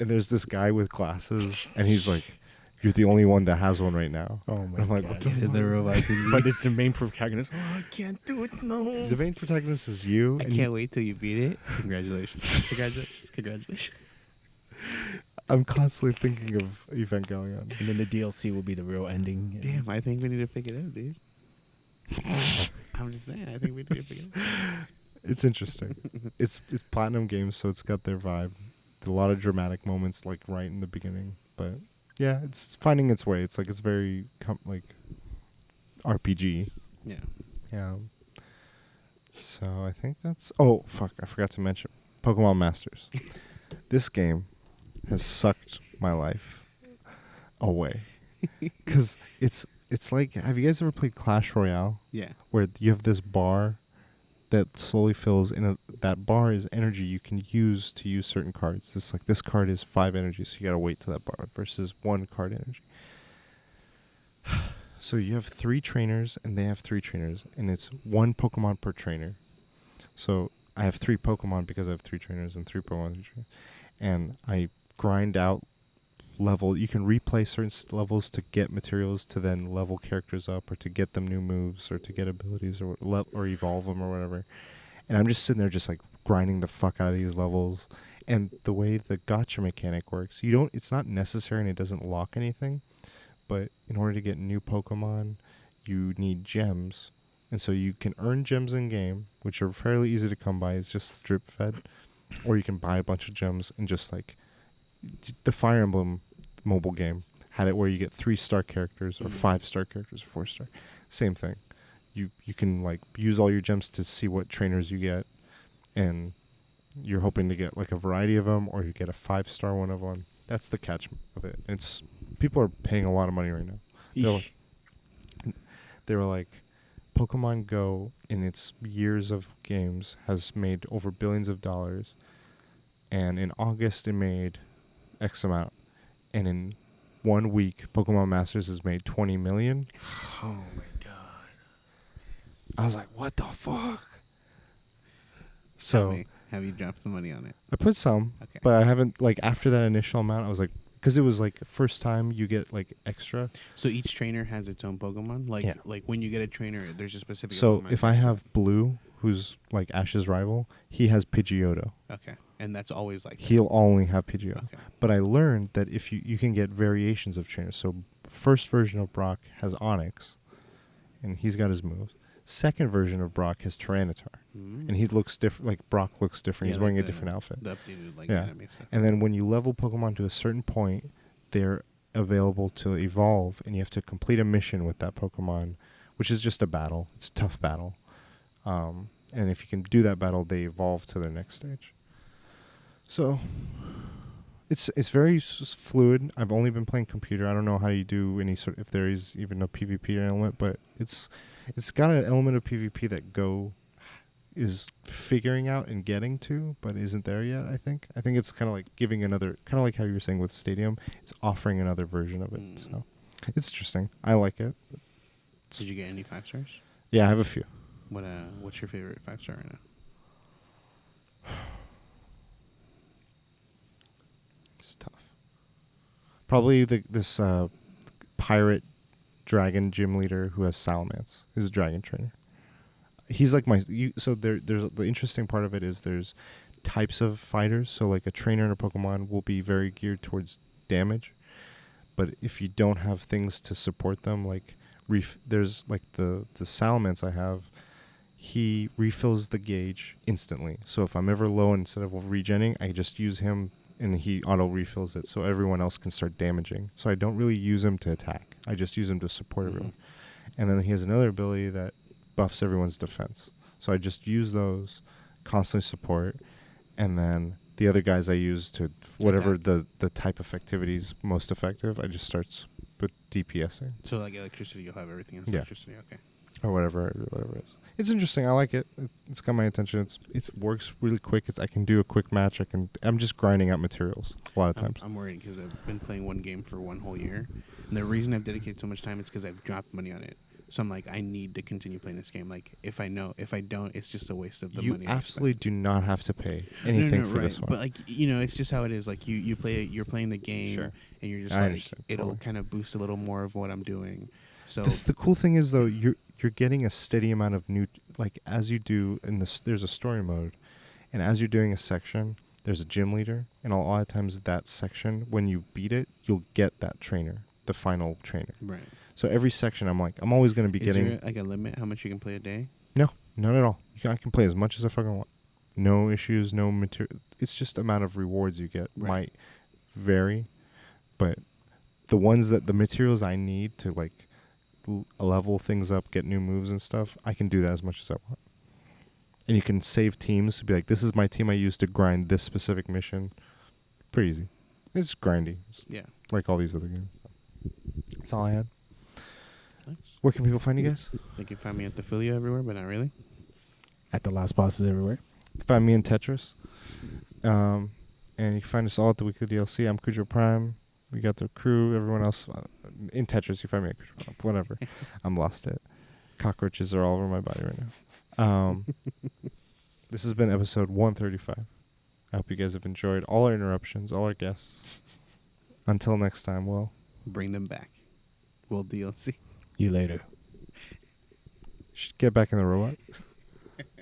and there's this guy with glasses, and he's like, you're the only one that has one right now. Oh my I'm like, god! what the fuck? But it's the main protagonist. Oh, I can't do it. No. The main protagonist is you. I can't wait till you beat it. Congratulations. Congratulations. I'm constantly thinking of Evangelion. And then the DLC will be the real ending. Damn, I think we need to pick it up, dude. I'm just saying, I think we need to pick it up. It's interesting. It's Platinum Games, so it's got their vibe. A lot of dramatic moments, like right in the beginning. But yeah, it's finding its way. It's like it's very RPG. Yeah. Yeah. So I think that's. Oh fuck! I forgot to mention Pokemon Masters. This game has sucked my life away, because it's like, have you guys ever played Clash Royale? Yeah. Where you have this bar that slowly fills, and that bar is energy you can use to use certain cards. This card is 5 energy, so you gotta wait till that bar, versus 1 card energy. So you have 3 trainers, and they have 3 trainers, and it's 1 Pokemon per trainer. So I have 3 Pokemon because I have 3 trainers, and 3 Pokemon 3 trainers. And I grind out level. You can replay certain levels to get materials to then level characters up, or to get them new moves, or to get abilities, or evolve them, or whatever. And I'm just sitting there just like grinding the fuck out of these levels. And the way the gacha mechanic works, it's not necessary, and it doesn't lock anything. But in order to get new Pokemon, you need gems. And so you can earn gems in game, which are fairly easy to come by. It's just drip fed. Or you can buy a bunch of gems, and just like the Fire Emblem mobile game had it where you get 3-star characters, or 5-star characters, or 4-star. Same thing. You can like use all your gems to see what trainers you get, and you're hoping to get like a variety of them, or you get a 5-star one of one. That's the catch of it. People are paying a lot of money right now. They were like, Pokemon Go in its years of games has made over billions of dollars, and in August it made X amount, and in 1 week Pokemon Masters has made 20 million. Oh my god! I was like, what the fuck? Tell So me, have you dropped the money on it? I put some, Okay. but I haven't, like, after that initial amount, I was like, because it was like first time you get like extra. So each trainer has its own Pokemon? Like when you get a trainer, there's a specific So Pokemon if I have Blue, who's like Ash's rival, he has Pidgeotto. Okay. And that's always like that. He'll only have Pidgeotto. Okay. But I learned that if you can get variations of trainers. So first version of Brock has Onix, and he's got his moves. Second version of Brock has Tyranitar, and he looks different. Like Brock looks different. Yeah, he's like wearing a the- different outfit. The updated Yeah. anime stuff. And then when you level Pokemon to a certain point, they're available to evolve, and you have to complete a mission with that Pokemon, which is just a battle. It's a tough battle. And if you can do that battle, they evolve to their next stage. So it's very fluid. I've only been playing computer. I don't know how you do any sort, if there is even a PvP element, but it's got an element of PvP that Go is figuring out and getting to, but isn't there yet. I think it's kind of like giving another, kind of like how you were saying with Stadium, it's offering another version of it. So it's interesting. I like it. Did you get any 5 stars? Yeah, I have a few. What's your favorite 5-star right now? It's tough. Probably this pirate dragon gym leader who has salamence. He's a dragon trainer. He's like so there's the interesting part of it is there's types of fighters. So like a trainer in a Pokemon will be very geared towards damage, but if you don't have things to support them, like there's like the salamence I have, he refills the gauge instantly. So if I'm ever low, instead of regenning, I just use him and he auto refills it so everyone else can start damaging. So I don't really use him to attack. I just use him to support everyone. And then he has another ability that buffs everyone's defense. So I just use those, constantly support, and then the other guys I use to whatever the type of activity is most effective, I just start with DPSing. So like electricity, you'll have everything else. Yeah. Electricity, okay. Or whatever it is. It's interesting. I like it. It's got my attention. It works really quick. I can do a quick match. I'm just grinding out materials a lot of times. I'm worried because I've been playing one game for one whole year, and the reason I've dedicated so much time is because I've dropped money on it. So I'm like, I need to continue playing this game. Like, if I don't, it's just a waste of the money. You absolutely do not have to pay anything for this one. But like, it's just how it is. Like, you're playing the game, sure. And you're just it'll kind of boost a little more of what I'm doing. So the cool thing is though, you're getting a steady amount of new, like as you do in this, there's a story mode, and as you're doing a section, there's a gym leader, and a lot of times that section, when you beat it, you'll get that trainer, the final trainer. Right. So every section, I'm always going to be getting. Is there like a limit how much you can play a day? No, not at all. I can play as much as I fucking want. No issues, no material. It's just the amount of rewards you get might vary, but the materials I need to like level things up, get new moves and stuff, I can do that as much as I want. And you can save teams to be like, this is my team I used to grind this specific mission. Pretty easy. It's grindy. It's like all these other games. That's all I had. Nice. Where can people find you guys? They can find me at the Philia everywhere, but not really. At the Last Bosses everywhere. You can find me in Tetris. And you can find us all at the Weekly DLC. I'm Cujo Prime. We got the crew, everyone else. In Tetris, you find me at Cujo Prime. Whatever. I'm lost at. Cockroaches are all over my body right now. This has been episode 135. I hope you guys have enjoyed all our interruptions, all our guests. Until next time, well, bring them back. We'll DLC. You later. Should get back in the robot.